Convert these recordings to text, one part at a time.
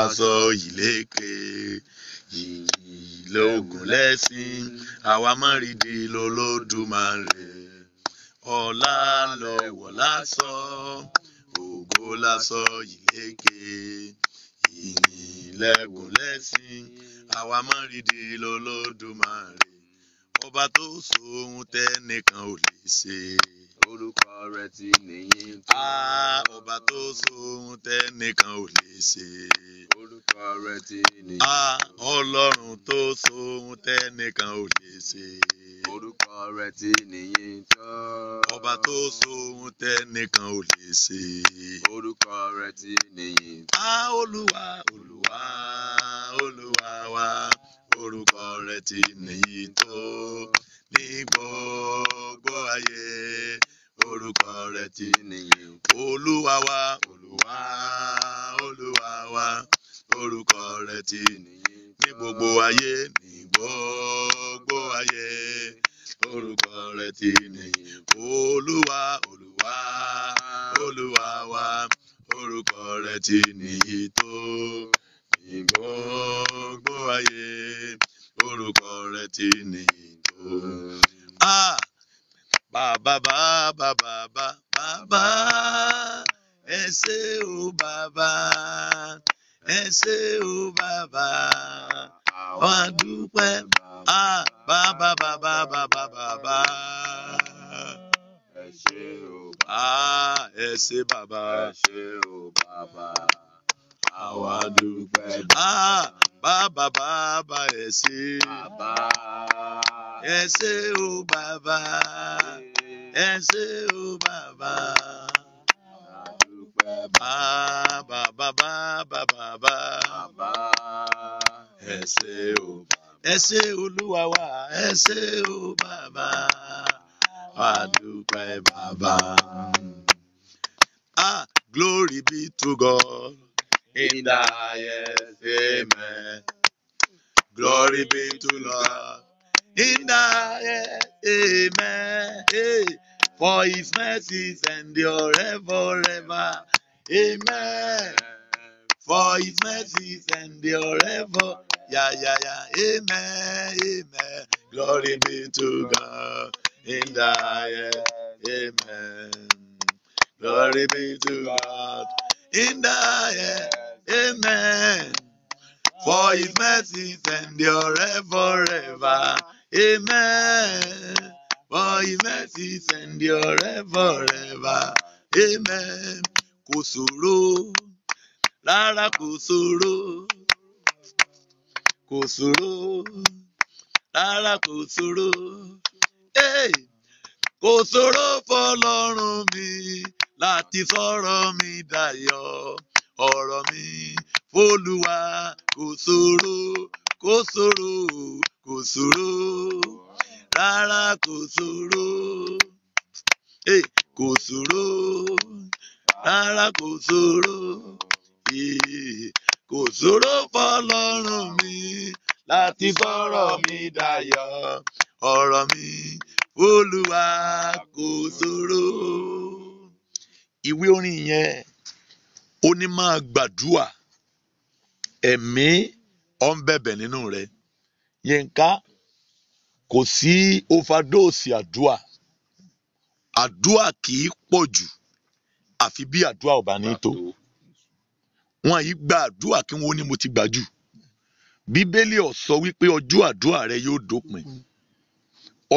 aṣọ ìlékè ìlógún lẹ́sìn àwa mọ́rìndì lọ́lọ́dúnmáre ọlá lọ́wọ́ lásọ ògo lásọ ìlékè ìlẹ́gùn lẹ́sìn àwa mọ́rìndì lọ́lọ́dúnmáre ọba tó so ohun tẹ́nìkan ò lè ṣe. Orúkọ rẹ̀ ti níyìn tó. Ọba tó so ohun tẹ́nìkan ò lè ṣe. Orúkọ rẹ̀ ti níyìn tó. Ọlọ́run tó so ohun tẹ́nìkan ò lè ṣe. Orúkọ rẹ̀ ti níyìn tó. Ọba tó so ohun tẹ́nìkan ò lè ṣe. Orúkọ rẹ̀ ti níyìn tó. Olúwa Olúwa Olúwa wa orúkọ rẹ̀ ti níyìn tó ní gbogbo ayé. Orúkọ rẹ̀ ti níyìn Olúwa wa Olúwa Olúwa wa orúkọ rẹ̀ ti níyìn ní gbogbo ayé ní gbogbo ayé. Orúkọ rẹ̀ ti níyìn Olúwa Olúwa Olúwa wa orúkọ rẹ̀ ti níyìn tó ní gbogbo ayé. Orúkọ rẹ̀ ti níyìn tó. Bàbá bàbá bàbá bàbá ẹ ṣé o bàbá ẹ ṣé o bàbá wá dúpẹ́ bàbá bàbá bàbá bàbá ẹ ṣé o ẹ ṣé bàbá ẹ ṣé o bàbá àwa dúpẹ́ bàbá bàbá ẹ ṣé bàbá ẹ ṣé o bàbá ẹ ṣé o bàbá bàbá bàbá bàbá ẹ ṣé o ẹ ṣé olúwa wa ẹ ṣé o bàbá wá dúpẹ́ bàbá. Glory be to God in the highest, amen. Glory be to Lord in the highest, amen. Hey, for his mercies endure forever, amen. For his mercies endure forever, yeah, amen, amen. Glory be to God in the highest, amen. Glory be to God in the highest, amen. For his mercies endure forever, amen. For his mercies endure forever, amen. Kò ṣòro, rárá kò ṣòro, kò ṣòro, rárá kò ṣòro, kò ṣòro fọ́lọ́run mi láti sọ̀rọ̀ mi dayọ̀. Ọ̀rọ̀ mi f'Olúwa kò ṣòro, kò ṣòro, kò ṣòro, rárá kò ṣòro, kò ṣòro, rárá kò ṣòro, kò ṣòro f'Ọlọ́run mi láti sọ̀rọ̀ mi dayọ̀. Ọ̀rọ̀ mi f'Olúwa kò ṣòro. Ìwé orin yẹn ó ní máa gbàdúà ẹ̀mí ọ̀nbẹ̀bẹ̀ nínú rẹ̀. Yínká, kò sí overdose àdúà. Àdúà kì í pọ̀ jù àfi bí àdúà ò bá ní tó. Wọ́n yìí gba àdúà kí wọ́n ní mo ti gbà jù. Bíbélì ò sọ wípé ọjọ́ àdúà rẹ yóò dópin.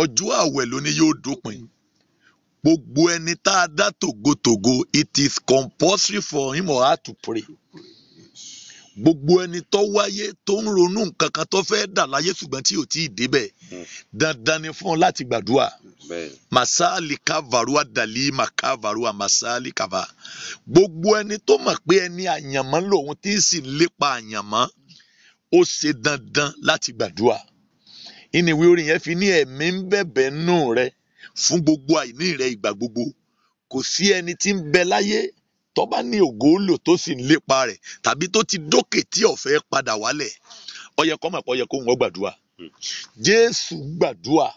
Ọjọ́ àwẹ̀ ló ní yóò dópin. Gbogbo ẹni tá a dá tògótògó, it is compulsory for him or her to pray. Gbogbo ẹni tó wáyé tó ń ronú nǹkan kan tó fẹ́ dà láyé ṣùgbọ́n tí ò tí ì débẹ̀, dandan ni fún ọ láti gbàdúrà. Masali kavarua dali makavarua masali kava. Gbogbo ẹni tó mọ̀ pé ẹni àyànmọ́ lòun tí sì ń lépa àyànmọ́, ó ṣe dandan láti gbàdúrà. Ìníwé orin yẹn fi ní ẹ̀mí ń bẹ̀bẹ̀ nù rẹ fún gbogbo àìní rẹ ìgbà gbogbo. Kò sí ẹni tí ń bẹ láyé tó bá ní ògo lò tó sì ń lépa rẹ̀ tàbí tó ti dókè tí ó fẹ́ padà wálẹ̀. Ó yẹ kó mọ̀ pé ó yẹ kó wọ́n gbàdúrà. Jésù gbàdúrà.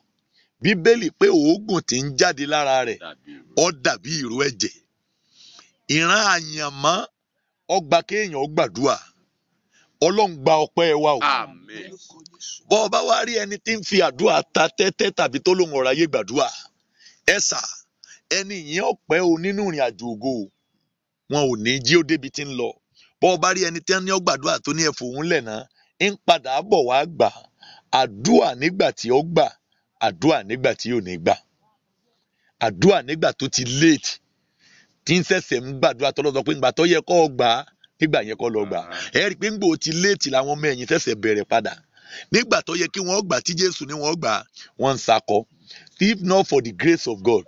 Bíbélì pé òógùn tí ń jáde lára rẹ̀ ó dàbí ìró ẹ̀jẹ̀. Ìran àyànmọ́ ó gba kéèyàn ó gbàdúrà. Ọlọ́run gba ọpẹ́ wa o. Àmín. Bọ́ ọba wá rí ẹni tí ń fi àdúrà ta tẹ́tẹ́ tàbí tó lóun ọ̀rọ̀ ayé gbàdúrà, ẹ̀sà ẹni yẹn ọ̀pẹ́ o nínú ìrìn àjò ògo wọn ò ní jí ó débi tí ń lọ. Bọ́ ọba rí ẹni tí wọ́n ní ó gbàdúrà tó ní ẹ̀fọ́ òun lẹ̀ náà ń padà bọ̀ wá gbà àdúrà nígbà tí ó gbà, àdúrà nígbà tí ò ní gbà, àdúrà nígbà tó ti late tí ń ṣẹ̀ṣẹ̀ ń gbàdúrà tó lọ sọ pé ìgbà tó yẹ kó o gbà nígbà yẹn kó lọ gbà. Ẹ rí i pé ńgbà ó ti late làwọn ọmọ ẹ̀yìn ṣẹ̀ṣẹ̀ bẹ̀rẹ̀ padà. Nígbà tó yẹ kí wọ́n gbà tí Jésù ní wọ́n gbà wọ́n ń sakọ. If not for the grace of God,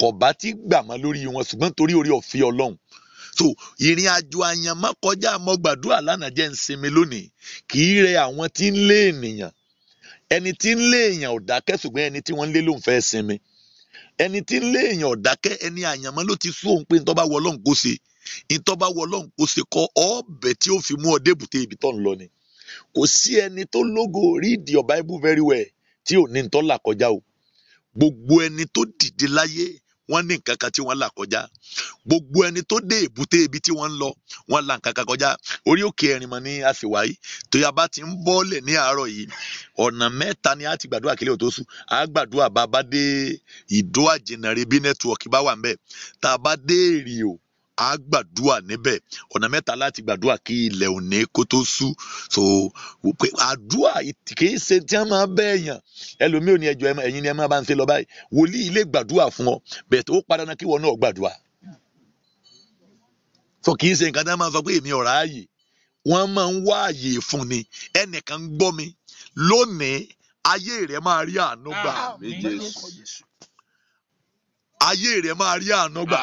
kò bá ti gbà mọ́ lórí wọn ṣùgbọ́n torí orí ọ̀fẹ́ Ọlọ́run. So ìrìn àjò àyànmọ́ kọjá àmọ́ gbàdúrà lánàá jẹ́ ń sinmi lónìí kì í rẹ àwọn tí ń lé ènìyàn. Ẹni tí ń lé èèyàn ò dákẹ́ ṣùgbọ́n ẹni tí wọ́n ń lé ló ń fẹ́ sinmi. Ẹni tí ń lé èèyàn ò dákẹ́, ẹni àyànmọ́ ló ti sún òun pé ntọ́ bá wọ Ọlọ́run kó ṣe, ntọ́ bá wọ Ọlọ́run kó ṣe kọ́ ọ̀bẹ tí ó fi mú ọ débùté ibi tó ń lọ ni. Kò sí ẹni tó lógo read your Bible very well tí ò ní ntọ́ là kọjá o. Gbogbo ẹni tó dìde láyé wọ́n ní nǹkan kan tí wọ́n là kọjá. Gbogbo ẹni tó dé èbúté ibi tí wọ́n ń lọ wọ́n là nǹkan kan kọjá. Orí òkè Ẹ̀rìnmọ̀ ni a sì wáyé tó yá bá ti ń bọ́ọ̀lẹ̀ ní àárọ̀ yìí ọ̀nà mẹ́ta ni a ti gbàdúrà kílẹ̀ ò tó sùn. A gbàdúrà bá bá dé Ìdó Àjìnàrè bí nẹ́tíwọ̀kì bá wà ń bẹ̀. Tá a bá dé Èrìò a gbàdúrà níbẹ̀. Ọ̀nà mẹ́ta láti gbàdúrà kí ilẹ̀ òní kó tó sú. So àdúrà kì í ṣe tí wọ́n máa bẹ́ẹ̀ yàn. Ẹlòmíì ò ní ẹjọ́ ẹ̀yin ni ẹ máa bá ń ṣe lọ báyìí. Wòlíì ilé gbàdúrà fún ọ bẹ́ẹ̀ tó padà náà kí wọn náà gbàdúrà. So kì í ṣe nǹkan tí wọ́n máa sọ pé èmi ọ̀rá ààyè. Wọ́n máa ń wá ààyè fún ni. Ẹnìkan gbọ́ mi lónìí ayé rẹ̀ máa rí àánú gbà. Ayé rẹ̀ máa rí àánú gbà.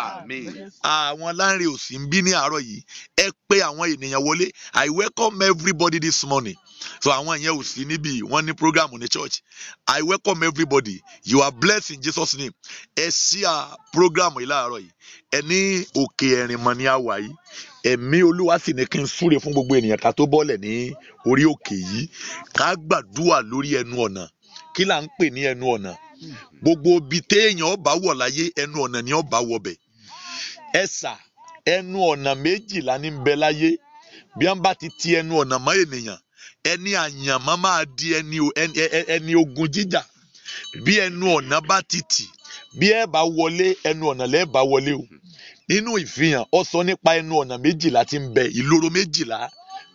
Àwọn láńre òsì ń bí ní àárọ̀ yìí. Ẹ pé àwọn ènìyàn wọlé. I welcome everybody this morning. So àwọn yẹn ò sí níbí wọ́n ní program ní church. I welcome everybody. You are blessed in Jesus' name. Ẹ sí à program yìí láàárọ̀ yìí. Ẹ ní òkè Ẹ̀rìnmọ̀ ni a wà yìí. Ẹ̀mí Olúwa sì ní kí n súre fún gbogbo ènìyàn ká tó bọ́lẹ̀ ní orí òkè yìí. Ká gbàdúrà lórí ẹnu ọ̀nà. Kí là ń pè ní ẹnu ọ̀nà? Gbogbo ibi téèyàn ọba wọ̀ láyé ẹnu ọ̀nà ni ọba wọbẹ̀. Ẹ̀sà ẹnu ọ̀nà méjìlá ní ń bẹ láyé. Bí wọ́n bá ti ti ẹnu ọ̀nà mọ́ ènìyàn, ẹni àyànmọ́ máa di ẹni ogun jíjà. Bí ẹnu ọ̀nà bá ti tì, bí ẹ bá wọlé ẹnu ọ̀nà lẹ́ẹ̀ bá wọlé o. Nínú ìfihàn ó sọ nípa ẹnu ọ̀nà méjìlá tí ń bẹ, ìloro méjìlá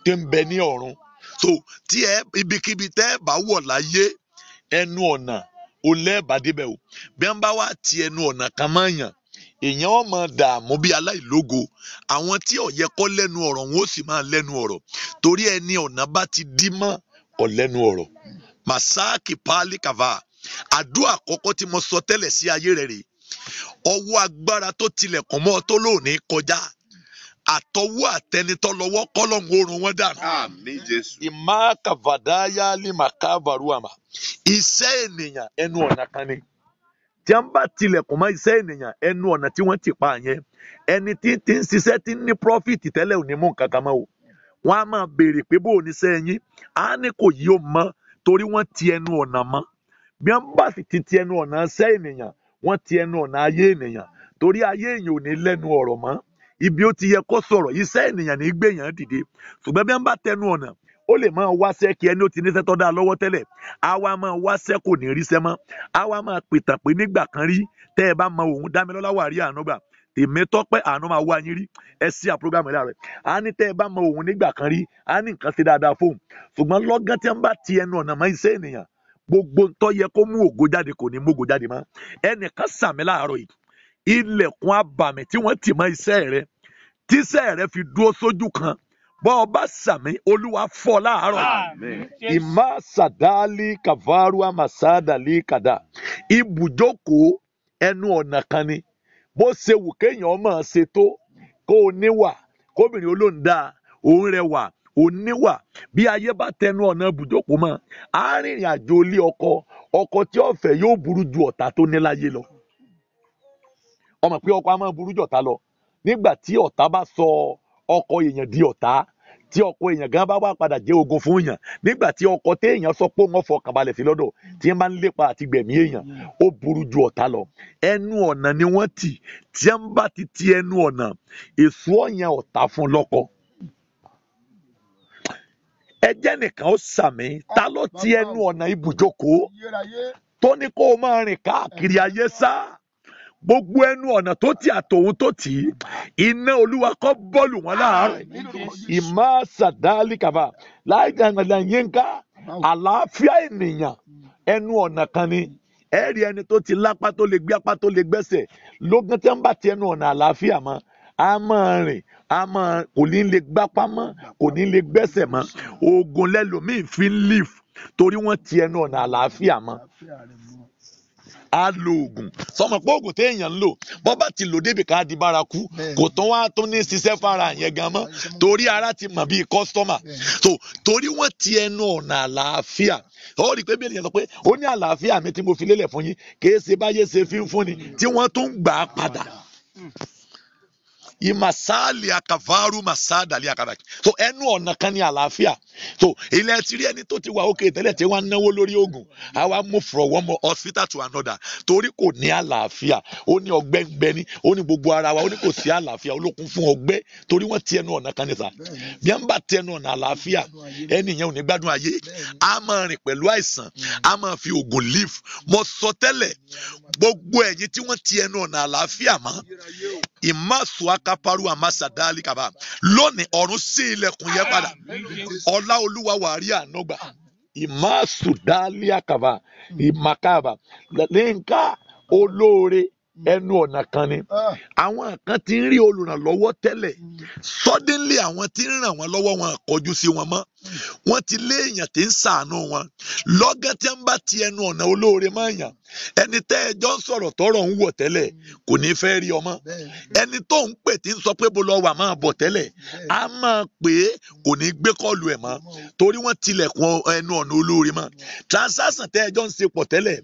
tí ń bẹ ní ọ̀run. So tí ibikíbi tẹ́ ẹ bá wọ̀ láyé ẹnu ọ̀nà ò lẹ́ẹ̀bà débẹ̀ o. Bí wọ́n bá wá ti ẹnu ọ̀nà kan máa yàn, èèyàn ó máa dààmú bí aláìlógo. Àwọn tí ó yẹ kó lẹ́nu ọ̀rọ̀ wọn ó sì máa lẹ́nu ọ̀rọ̀. Torí ẹni ọ̀nà bá ti dí mọ́ kò lẹ́nu ọ̀rọ̀. Màsáàkì Pálí Kàvá. Àdúrà àkọ́kọ́ tí mo sọ tẹ́lẹ̀ sí ayé rẹ̀ rèé. Ọwọ́ agbára tó tilẹ̀kùn mọ́ ọ tó lóòní kọjá. Àtọwọ́ àtẹnitọ́ lọ́wọ́ kọ́lọ́hún oorun wọn dànù. Àmín Jésù. Ìmá kàvàdáyà lima kávaruàmà. Iṣẹ́ ènìyàn ẹnu ọ̀nà kan ni. Tí wọ́n bá tilẹ̀kùn mọ́ iṣẹ́ ènìyàn ẹnu ọ̀nà tí wọ́n ti pa yẹn. Ẹni tí ń ṣiṣẹ́ tí ń ní profit tẹ́lẹ̀ ò ní mú nǹkan kan mọ́ o. Wọ́n á máa béèrè pé bó o ní sẹ́ yín. Á ní kò yí o mọ́ torí wọ́n ti ẹnu ọ̀nà mọ́. Bí wọ́n bá sì ti ẹnu ọ̀nà iṣẹ́ ènìyàn, wọ́n ti ẹnu ọ̀nà ayé ènìyàn. Torí ayé èèyàn ò ní lẹ́nu ọ̀rọ̀ mọ́. Ibi ó ti yẹ kó sọ̀rọ̀ iṣẹ́ ènìyàn ní gbèyàn dìde. Ṣùgbọ́n bí wọ́n bá tẹnu ọ̀nà, ó lè máa wáṣẹ́ kí ẹni ó ti níṣẹ́ tó dáa lọ́wọ́ tẹ́lẹ̀. A wá máa wáṣẹ́ kò ní ríṣẹ́ mọ́. A wá máa pìtàn pé nígbà kan rí tẹ́ ẹ bá mọ òun Dámilọ́lá wà rí àánú gbà. Tèmítọ́pẹ́ àánú máa wá yín rí. Ẹ sí àpúrógámù ẹ̀dá rẹ̀. A ní tẹ́ ẹ bá mọ òun nígbà kan rí. A ní nǹkan ṣe dáadáa fóun. Ṣùgbọ́n lọ́gán tí wọ́n bá ti ẹnu ọ̀nà mọ́ iṣẹ́ ènìyàn, gbogbo ntọ́ yẹ kó mú ògo jáde kò ní mú ògo jáde mọ́. Ẹnìkan sàmì láàárọ̀ yìí. Ilẹ̀kùn abàmì tí wọ́n tì mọ́ iṣẹ́ rẹ̀, tíṣẹ́ rẹ̀ fi dúró sójú kan. Bọ́ ọba sàmì Olúwa fọ́ láàárọ̀. Ìmá sàdáálì kàvárùá màsádàlì kàdá. Ibùjókòó ẹnu ọ̀nà kan ni. Bó ṣe wù kéèyàn máa ṣe tó kó o níwà kóbìnrin olóńdà òun rẹwà òun níwà. Bí ayé bá tẹnu ọ̀nà ibùjókòó mọ́, arìnrìn àjò ilé ọkọ tí ó fẹ́ yóò burú ju ọ̀tá tó ní láyé lọ. Ọmọ pé ọkọ a máa burú jù ọ̀tá lọ. Nígbà tí ọ̀tá bá sọ ọkọ èèyàn di ọ̀tá, tí ọkọ èèyàn gan bá wà padà jẹ́ ogun fún èèyàn, nígbà tí ọkọ téèyàn sọ pé wọ́n fọkàn balẹ̀ sí lọ́dọ̀ tí wọ́n bá ń lépa àti gbẹ̀mí èèyàn, ó burú ju ọ̀tá lọ. Ẹnu ọ̀nà ni wọ́n tì, tí wọ́n bá ti ẹnu ọ̀nà, èso ọ̀yàn ọ̀tá fún lọ́kọ. ẹjẹ́ nìkan ó sàmì ta ló ti ẹnu ọ̀nà ibùjókòó tó ní kó o máa rìn káàkiri ayé sá gbogbo ẹnu ọ̀nà tó ti àtòun tó tì í iná olúwa kó bọ́ọ̀lù wọn láàárọ̀ ìmọ̀ sàdáálì kàbà láì gbàgbà yínká àlàáfíà ènìyàn ẹnu ọ̀nà kan ni ẹ̀rí ẹni tó ti lápá tó lè gbé apá tó lè gbẹ́sẹ̀ lógún tí wọ́n bá ti ẹnu ọ̀nà àlàáfíà mọ́ a máa rìn kò ní lè gbápá mọ́ kò ní lè gbẹ́sẹ̀ mọ́ oògùn lẹ́lòmíì fi ń live torí wọ́n ti ẹnu ọ̀nà àlàáfíà mọ́ a lo oògùn sọmọ pé oògùn téèyàn ń lò bọ́ bá ti lò débi ká di bárakú kò tán wá tó ní ṣiṣẹ́ fara yẹn gan mọ́ torí ara ti mọ̀ bíi kọ́sítọ́mà so torí wọ́n ti ẹnu ọ̀nà àlàáfíà ó rí i pé bí ènìyàn sọ pé ó ní àlàáfíà mi tí mo fi lélẹ̀ fún yín kì í ṣe báyé ṣe fi ń fúnni tí wọ́n tún gbà á padà ìmàsáàlì àkàfàrú màsáàdàlì àkàbàkì so ẹnu ọ̀nà kan ní àlàáfíà so ilẹ̀ ti rí ẹni tó ti wà òkè tẹ́lẹ̀ tí wọ́n náwó lórí oògùn àwa move from one hospital to another torí kò ní àlàáfíà ó ní ọgbẹ́ ń gbẹ ní ó ní gbogbo ara wa ó ní kò sí àlàáfíà olókun fún ọgbẹ́ torí wọ́n ti ẹnu ọ̀nà kan ní sà bí wọ́n bá ti ẹnu ọ̀nà àlàáfíà ẹni yẹn ò ní gbádùn ayé a máa rìn pẹ̀lú àìsàn a máa fi oògùn live mo sọ tẹ́lẹ̀ gbogbo ẹ̀yin tí wọ́n ti ẹnu ọ̀nà àlàáfíà mọ́ ìmáàsù akaparu amasadali kaba lónìí ọ̀run sí ilẹ̀kùn yẹn padà ọlá olúwa wàrí ànúgbà ìmáàsù dálí àkàbà ìmàkàbà lẹ́ǹkà olóore ẹnu ọ̀nà kan ni àwọn kan ti ń rí olùrànlọ́wọ́ tẹ́lẹ̀ suddenly àwọn tí ń ràn wọ́n lọ́wọ́ wọn kọjú sí wọn mọ́ wọ́n ti lé èèyàn tí ń ṣàánú wọn lọ́gán tí wọ́n bá ti ẹnu ọ̀nà olóore máa yàn ẹni tẹ́ ẹjọ́ ń sọ̀rọ̀ tọ́rọ̀ ń wọ̀ tẹ́lẹ̀ kò ní fẹ́ rí ọmọ ẹni tó ń pè tí ń sọ pé bó lọ wà máa bọ̀ tẹ́lẹ̀ á máa pè é kò ní gbé kọ́ọ̀lù ẹ̀ mọ́ torí wọ́n tilẹ̀kùn ẹnu ọ̀nà olóore mọ́ transaction tẹ́ ẹjọ́ ń ṣe pọ̀ tẹ́lẹ̀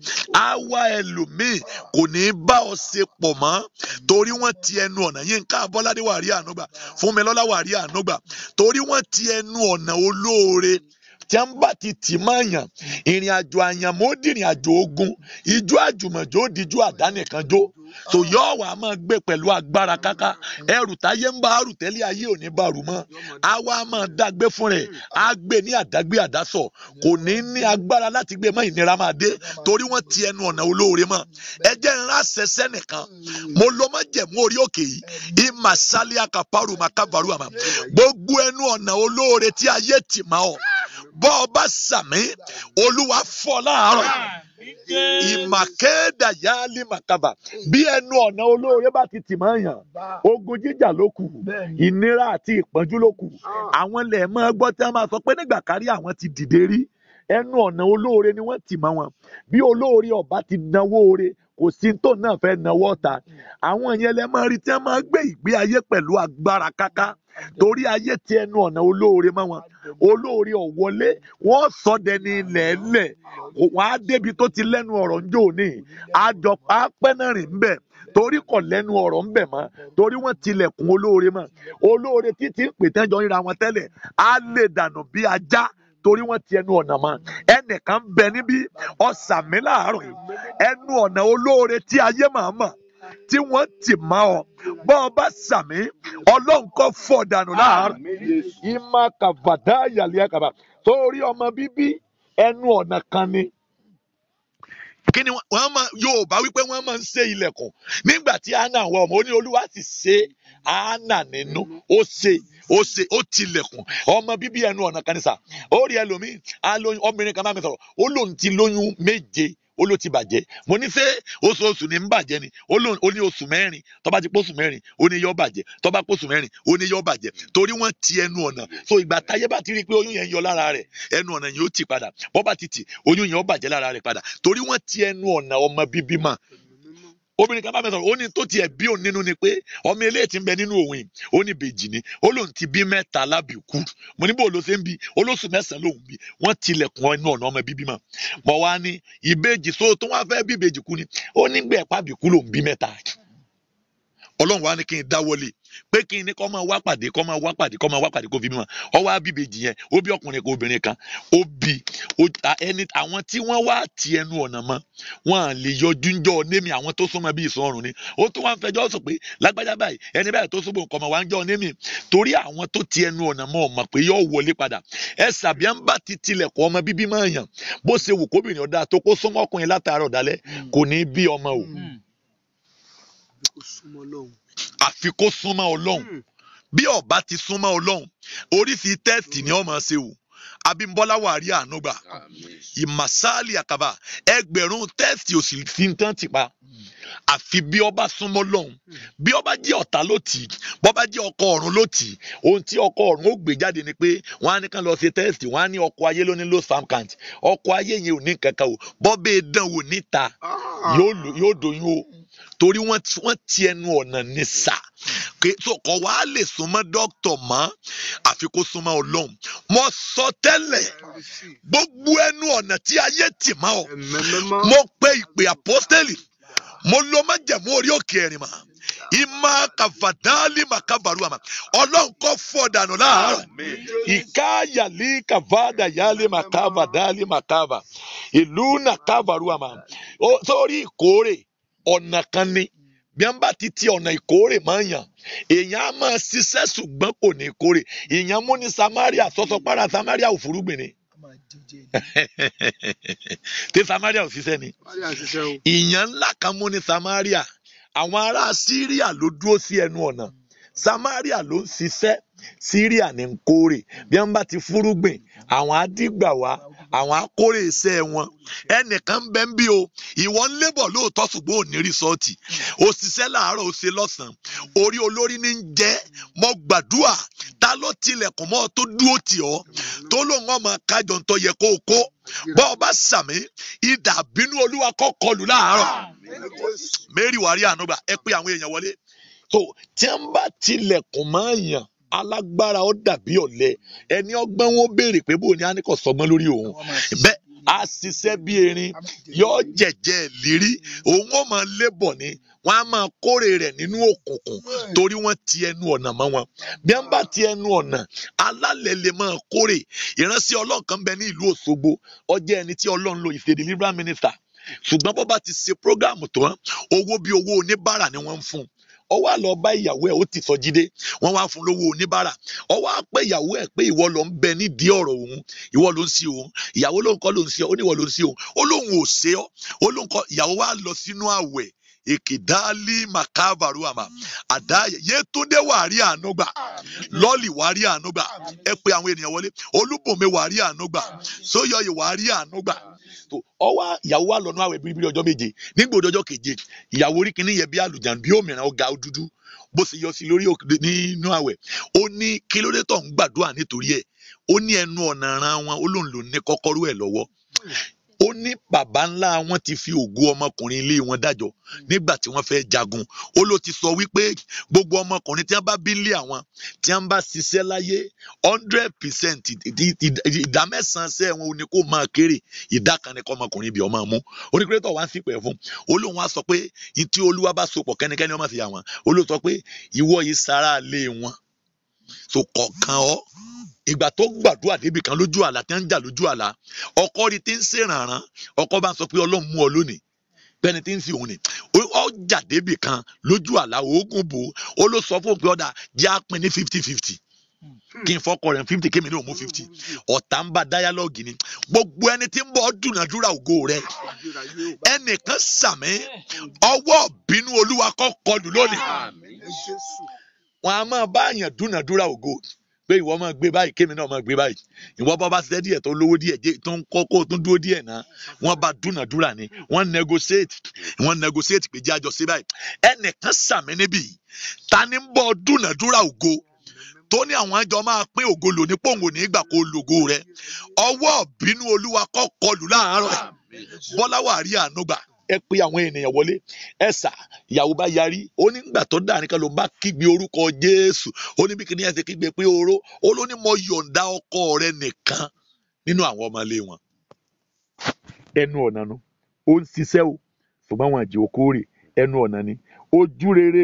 á wá ẹlòmíì kò ní bá ọ ṣe pọ̀ mọ́ torí wọ́n ti ẹnu ọ̀nà Yínká Abọ́ládé wà rí ànúgbà Fúnmilọ́lá wà rí ànúgbà torí wọ́n ti ẹnu ọ̀nà olóore tí a ń bá ti tì máa yàn ìrìn àjò àyànmọ́ di ìrìn àjò ogun ijó àjùmọ̀jó díjú àdánìkanjó so yóò wá máa gbé pẹ̀lú agbára káká ẹrù táyé ń bá àrù tẹ́lẹ̀ ayé ò ní bàrù mọ́ a wá máa dágbé fún rẹ̀ á gbé ní àdágbé àdásọ̀ kò ní ní agbára láti gbé mọ́ ìnira máa dé torí wọ́n ti ẹnu ọ̀nà olóore mọ́ ẹ jẹ́ ńlá ṣẹṣẹ́ nìkan mo lọ mọ́ jẹ̀mú orí òkè yìí ìmàṣálí àkàpàrù màkàbàrù àmà gbogbo ẹnu ọ̀nà olóore tí ayé tì máa ọ̀ bọ́ ọ bá sàmí olúwa fọ́ láàárọ̀ ìmàkéèdà yálì màkàbà bí ẹnu ọ̀nà olóore bá ti tì máa yàn ogun jíjà ló kù ìnira àti ìpọ́njú ló kù àwọn ilẹ̀ máa gbọ́ tí wọ́n máa sọ pé nígbà kárí àwọn ti dìde rí ẹnu ọ̀nà olóore ni wọ́n tì mọ́ wọn bí olóore ọba ti náwó ore kò sí tó náà fẹ́ náwó ọ̀tá àwọn yẹn lẹ máa rí tí wọ́n máa gbé ìgbé ayé pẹ̀lú agbára káká torí ayé ti ẹnu ọ̀nà olóore mọ́ wọn olóore ọ̀wọ́lé wọ́n sọ dẹni lẹ́lẹ̀ wọ́n á débi tó ti lẹ́nu ọ̀rọ̀ ńjọ́ òní àjọ apẹ́nàrìn ńbẹ̀ torí kò lẹ́nu ọ̀rọ̀ ńbẹ̀ mọ́ torí wọ́n tilẹ̀kùn olóore mọ́ olóore títí ń pè tẹ́jọ́ ríra wọn tẹ́lẹ̀ á lè dànù bí ajá torí wọ́n ti ẹnu ọ̀nà mọ́ ẹnìkan bẹ níbí ọ̀sàmí láàárọ̀ yìí ẹnu ọ̀nà olóore tí ayé máa mọ̀ tí wọ́n ti mọ́ ọ bọ́ ọ bá sàmí ọlọ́run kọ́ fọ́ dànù láàárọ̀ ìmọ̀ kàvàdá yàlẹ́ kàbà torí ọmọ bíbí ẹnu ọ̀nà kan ni kí ni wọ́n máa Yorùbá wípé wọ́n máa ń ṣe ilẹ̀kùn nígbà tí Hánà wọ ọmọ ó ní Olúwa sì ṣe Hánà nínú ó tilẹ̀kùn ọmọ bíbí ẹnu ọ̀nà kan ní sà ó rí ẹlòmíì obìnrin kan bá mi sọ̀rọ̀ ó lóun ti lóyún 7 ó ló ti bàjẹ́ mo ní fẹ́ oṣooṣù ní ń bàjẹ́ ni ó ní oṣù 4 tó bá ti pósù 4 ó ní yó bàjẹ́ tó bá pósù 4 ó ní yó bàjẹ́ torí wọ́n ti ẹnu ọ̀nà so ìgbà táyé bá ti rí i pé oyún yẹn yọ lára rẹ̀ ẹnu ọ̀nà yẹn ó ti padà bọ́ bá ti tì oyún yẹn ó bàjẹ́ lára rẹ̀ padà torí wọ́n ti ẹnu ọ̀nà ọmọ bíbí mọ́ obìnrin kan bá mi sọ̀rọ̀ ó ní tó tiẹ̀ bí òun nínú ni pé ọmọ eléyìí ti ń bẹ nínú òun yìí ó ní ìbejì ni ó lóun ti bí 3 lábìkú mo ní bó ló ṣe ń bí olóṣù 9 lòun bí wọ́n tilẹ̀kùn ẹnu ọ̀nà ọmọ bíbí mọ́ mọ̀ wá ní ìbejì so tó wá fẹ́ bí ìbejì kú ni ó ní gbẹ̀pá bìkú lòun bí 3 Ọlọ́run wa ní kí n dáwọ́lé pé kí n ní kó máa wá pàdé kó fi bímọ ó wá bí ìbejì yẹn ó bí ọkùnrin kan obìnrin kan ó bí àwọn tí wọ́n wá ti ẹnu ọ̀nà mọ́ wọn à lè yọjú ń jọ némi àwọn tó súnmọ́ bí ìsọ̀rùn ni ó tún wá ń fẹjọ́ sọ pé lágbájá báyìí ẹni báyìí tó súnmọ́ nǹkan ọmọ wa ń jọ némi torí àwọn tó ti ẹnu ọ̀nà mọ́ ọmọ pé yóò wọlé padà ẹ sàbíà ń bá ti tilẹ̀kùn ọmọ bíbí máa yàn bó ṣe wù kóbìnrin ọ̀dà tó kó súnmọ́ ọkùnrin látàárọ̀ dálẹ́ kò ní bí ọmọ o àfi kó súnmọ́ Ọlọ́run bí ọba ti súnmọ́ Ọlọ́run oríṣi tẹ́ẹ̀tì ni ọmọ ṣe wò Abímbọ́lá wàrí ànúgbà ìmàsáàlì àkàbà ẹgbẹ̀rún tẹ́ẹ̀tì òsì fi ń tán tìpa àfi bí ọba súnmọ́ Ọlọ́run bí ọba jẹ́ ọ̀tá ló tì í bọ́ba jẹ́ ọkọ ọ̀run ló tì í ohun tí ọkọ ọ̀run ó gbé jáde ni pé wọ́n á ní kán lọ ṣe tẹ́ẹ̀tì wọ́n á ní ọkọ ayé ló ní low sperm count ọkọ ayé yẹn ò ní kankan o bọ́bẹ̀ dánwò níta yóò doyún o torí wọ́n ti ẹnu ọ̀nà ní sà kò wá lè súnmọ́ dókítà mọ́ àfi kó súnmọ́ Ọlọ́run mo sọ tẹ́lẹ̀ gbogbo ẹnu ọ̀nà tí ayé tì mọ́ ọ mo pe ìpè àpọ́stélì mo lọ májẹ̀mú orí òkè ẹ̀rìn mà ìmà kàfàdálì màkàbàrúàmà Ọlọ́run kọ́ fọ́ dànù láàárọ̀ ìkáyàlí kàfàdà yálì màkàbàdálì màkàbà ìlú nàkàbàrúàmà sórí ìkórè ọ̀nà kan ni bí wọ́n bá ti ọ̀nà ìkórè máa ń yàn èèyàn á máa ṣiṣẹ́ ṣùgbọ́n kò ní ìkórè èèyàn mú ní Samaria sọ́sọ́ para Samaria ò fúrúgbìn ni tí Samaria ò ṣiṣẹ́ ni ìyàn ńlá kan mú ní Samaria àwọn ará Syria ló dúró sí ẹnu ọ̀nà Samaria ló ń ṣiṣẹ́ Syria ní ń kórè bí wọ́n bá ti fúrúgbìn àwọn àdìgbà wá àwọn akórè iṣẹ́ wọn ẹnìkan bẹ́ ń bí o ìwọ ń lébọ̀ lóòótọ́ ṣùgbọ́n ò ní rìsọ́ọ̀tì ó ṣiṣẹ́ láàárọ̀ ó ṣe lọ́sàn-án orí olórí ní ń jẹ́ mọ́ gbàdúrà ta ló tilẹ̀kùn mọ́ tó dúró tì ọ́ tó lóun ọmọ kájọ ń tọ́ yẹ kó o kó bọ́ ọ bá sàmì idà bínú Olúwa kọ́ kọlù láàárọ̀ Mary wàrí ànúgbà ẹ pé àwọn èèyàn wọlé so tí wọ́n bá tilẹ̀kùn mọ́ yàn alágbára ó dàbí ọ̀lẹ ẹni ọgbọ́n wọn béèrè pé bó ni a ní kò sọgbọ́n lórí òun bẹ́ẹ̀ a ṣiṣẹ́ bí erin yóò jẹ̀jẹ̀ lérí òun ó máa lébọ̀ ni wọ́n á máa kórè rẹ̀ nínú òkùnkùn torí wọ́n ti ẹnu ọ̀nà mọ́ wọn bí wọ́n bá ti ẹnu ọ̀nà alálẹ̀ lè máa kórè ìránṣẹ́ Ọlọ́run kan bẹ ní ìlú Òṣogbo ó jẹ́ ẹni tí Ọlọ́run lò ìṣe deliverance minister ṣùgbọ́n bó bá ti ṣe program tó owó bí owó oníbàárà ni wọ́n ń fún ó wá lọ bá ìyàwó ẹ̀ ó ti sọ jíde wọ́n wá fún lówó oníbàárà ó wá pé ìyàwó ẹ̀ pé ìwọ ló ń bẹ nídìí ọ̀rọ̀ òun ìwọ ló ń sí òun ìyàwó ló ń kọ́ ló ń sí ọ ó ní ìwọ ló ń sí òun ó lóun ò ṣe ọ́ ó lóun kọ́ ìyàwó wa lọ sínú àwẹ̀ èkìdálí màkàbàrúàmà àdáyé Yétúndé wàrí ànúgbà lọ́ọ̀lì wàrí ànúgbà ẹ pé àwọn ènìyàn wọlé Olúbùnmi wàrí ànúgbà Sóyọyè wàrí ànúgbà ọwọ́ ìyàwó wa lọ́nà àwẹ̀ bíríbírí ọjọ́ méje nígbà ọjọ́ keje ìyàwó rí kíní yẹn bí àlùjáde bí òmìnira ọ̀gá dúdú bó ṣe yọ sí lórí nínú àwẹ̀ ó ní kílódé tó ń gbàdúrà nítorí ẹ̀ ó ní ẹnu ọ̀nà ran wọn ó lóun lò ní kọ́kọ́rọ́ ẹ̀ lọ́wọ́ ó ní bàbá ńlá wọn ti fi ògo ọmọkùnrin ilé wọn dájọ́ nígbà tí wọ́n fẹ́ jagun ó ló ti sọ wípé gbogbo ọmọkùnrin tí wọ́n bá bí lé àwọn tí wọ́n bá ṣiṣẹ́ láyé 100% ìdá mẹ́sàn-án sẹ́ wọn ò ní kó máa kéré ìdá kan ní kọ́ ọmọkùnrin bí ọmọ mú oníkúrẹ́tọ̀ wá ń sípẹ̀ fún olóhùn wa sọ pé tí Olúwa bá sopọ̀ kẹ́nikẹ́ni ọmọ sí àwọn olóhùn sọ pé ìwọ yìí sára lé wọn so kọ̀ọ̀kan ọ́ ìgbà tó gbàdúrà débi kan lójú àlá tí wọ́n ń jà lójú àlá ọkọ rí tí ń ṣèrànràn ọkọ bá ń sọ pé Ọlọ́run mú ọ lónìí bẹ́ẹ̀ni tí ń fi òun ni ó jà débi kan lójú àlá oògùn bò ó ló sọ fún òpin ọ̀dà jẹ́ àpín ní 50-50 kí n fọkọ rẹ̀ 50 kémi ní òun mú 50 ọ̀tá ń bá dáyálọ́ọ̀gì ni gbogbo ẹni tí ń bọ̀ dúnàdúrà ògo rẹ̀ ẹnìkan sàmì ọwọ́ bínú Olúwa kó kọlù lónìí wọn a máa bá àyàn dúnàdúrà ògo pé ìwọ máa gbé báyìí kémi náà máa gbé báyìí ìwọ bá bá ṣiṣẹ́ díẹ̀ tó lówó díẹ̀ tó ń kọ́kọ́ tó ń dúró díẹ̀ náà wọ́n bá dúnàdúrà ni wọ́n negotiate pé jẹ́ àjọ sí báyìí ẹnìkan sàmì níbí ta ni ń bọ̀ dúnàdúrà ògo tó ní àwọn àjọ máa pín ògo lò ní pòǹgò ní ìgbà kó lògo rẹ̀ ọwọ́ bínú Olúwa kó kọlù láàárọ̀ Bọ́lá wàrí ànúgbà ẹ pé àwọn ènìyàn wọlé ẹsà ìyàwó bá yarí ó ní gbà tó dáa nìkan ló bá kígbe orúkọ Jésù ó ní bí kìíní ẹsẹ kígbe pé oró ó ló ní mo yọ̀ǹda ọkọ rẹ nìkan nínú àwọn ọmọ ilé wọn. ẹnu ọ̀nà nu ó ń ṣiṣẹ́ o ṣùgbọ́n wọn àjẹ́ okòórè ẹnu ọ̀nà ni ojú rere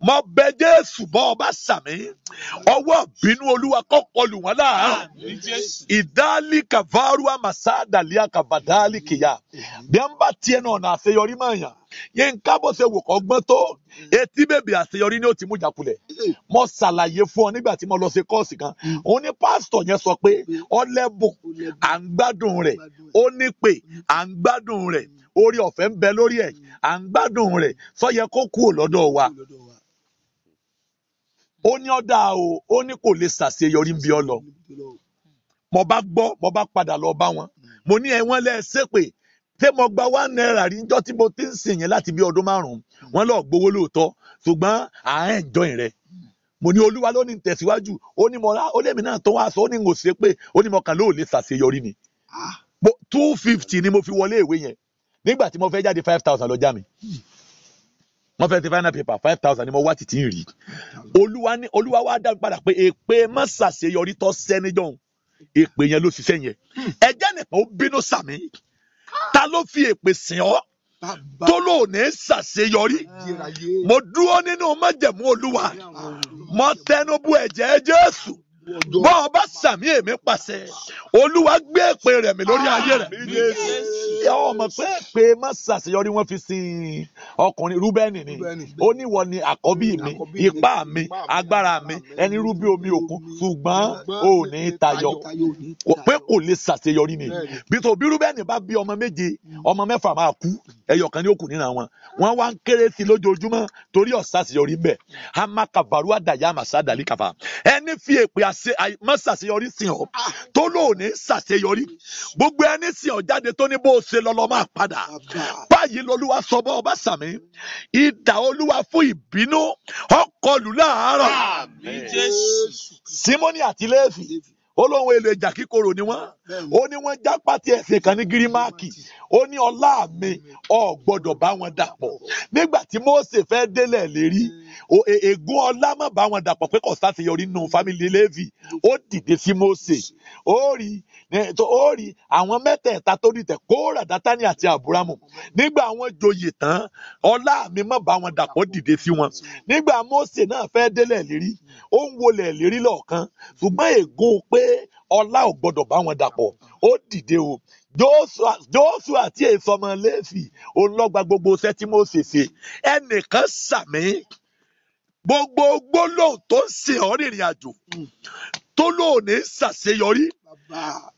Mo bẹ̀ Jésù bọ́ ọba sàmì. Ọwọ́ bínú Olúwa kó kọlù wọn láàárọ̀. Ìdálí kàvárùá màsádàlíà kàvàdálì kìyà. Bí wọ́n bá tiẹ̀ náà ọ̀nà àṣeyọrí máa yàn. Yínká bó ṣe wò kọ́ gbọ́n tó. Etí bèbè àṣeyọrí ni ó ti mú jàkulẹ̀. Mo ṣàlàyé fún ọ nígbà tí mo lọ ṣe kọ́ọ̀sì kan. Òun ní pásítọ̀ yẹn sọ pé ọlẹ́bùn à ń gbádùn rẹ̀. Ó ní pé à ń gbádùn rẹ̀. Orí ọ̀fẹ́ ń bẹ lórí ẹ̀. À ń gbádùn rẹ̀. Sọ yẹ kó kúrò lọ́dọ̀ wa. Ó ní ọ̀dà o. Ó ní kò lè ṣàṣeyọrí bí ọ lọ. Mo bá gbọ́, mo bá padà lọ bá wọn. Mo ní ẹ̀wọ̀n lẹ́ẹ̀ṣẹ́ pé ṣé mo gba £1 rí njọ́ tí mo ti ń sìn yẹn láti bí ọdún 5. Wọ́n lọ gbowó lóòótọ́. Ṣùgbọ́n à ń enjoy rẹ̀. Mo ní Olúwa ló ní tẹ̀síwájú. Ó ní mo rà, ó lèmi náà tó wá sọ, ó ní ngò ṣe pé, ó ní mo kàn ló lè ṣàṣeyọrí ni. 250 ni mo fi wọlé ìwé yẹn. Nígbà tí mo fẹ́ jáde 5,000 lọ já mi. Wọ́n fẹ́ ti final paper 5,000 ni mo wá títí ń rí. Olúwa wá dá mi padà pé èpè má ṣàṣeyọrí tó sẹ́níjọ́. Èpè yẹn ló ṣiṣẹ́ yẹn. Ẹjẹ́ nìkan ó bínú sàmì. Ta ló fi èpè sìn ọ́? Tó lò ní ṣàṣeyọrí. Mo dúró nínú májẹ̀mú Olúwa. Mo tẹnubú ẹ̀jẹ̀ Jésù. Bọ́ ọba sàmì èmi pàṣẹ. Olúwa gbé èpè rẹ̀ mi lórí ayé rẹ̀. Ọmọ pé èpè má ṣàṣeyọrí wọ́n fi sin ọkùnrin Rúbẹ́nì ni. Ó ní ìwọ ni àkọ́bí mi, ipá mi, agbára mi, ẹni rú bí omi òkun. Ṣùgbọ́n ò ní tayọ. Pé kò lè ṣàṣeyọrí ni. Bí Rúbẹ́nì bá bí ọmọ 7, ọmọ 6 máa kú. Ẹyọkan ni ó kù nínú àwọn. Wọ́n wá ń kéré sí lójoojúmọ́ torí ọ̀ṣàṣeyọrí bẹ̀. Amákàbàrú àdàyà màsádàlí kàfà. Ẹni fi èpè má ṣàṣeyọrí sìn ọ́. Tó lò ní ṣàṣeyọrí. Gbogbo ẹni sìn ọ́ jáde tó ní bó ṣe lọ́lọ́ máa padà. Báyìí l'Olúwa sọ bọ́ ọba sàmì. Idà Olúwa fún ìbínú. Ọkọlù láàárọ̀. Símónì àti Léfì. Olóhùn èlò ìjà kíkorò ni wọ́n. Ó ní wọ́n já pátí ẹ̀sìn kan ní gírímáàkì. Ó ní ọlá mi ò gbọ́dọ̀ bá wọn dàpọ̀. Nígbà tí Mósè fẹ́ délẹ̀ lérí, ègún ọlá má bá wọn dàpọ̀ pé kò ṣàṣeyọrí nínú fámìlì Léfì. Ó dìde sí Mósè. Ó rí àwọn mẹ́tẹ̀ẹ̀ta tó dìtẹ̀, Kórà, Dátánì àti Àbúrámù. Nígbà wọn joyè tán, ọlá mi má bá wọn dàpọ̀ dìde sí wọn. Nígbà Mósè náà fẹ́ délẹ̀ lérí, ó ń wọlé lérí lọ́ọ̀kan. Ṣùgbọ́n ègún pé ọlá ò gbọ́dọ̀ bá wọn dàpọ̀. Ó dìde o. Jóṣúà àti èso ọmọ Léfì òun ló gba gbogbo iṣẹ́ tí Mósè ṣe. Ẹnìkan sàmì. Gbogbo gbólóhùn tó ń ṣe ọ́ rìnrìn àjò. Tó lò ní ṣàṣeyọrí.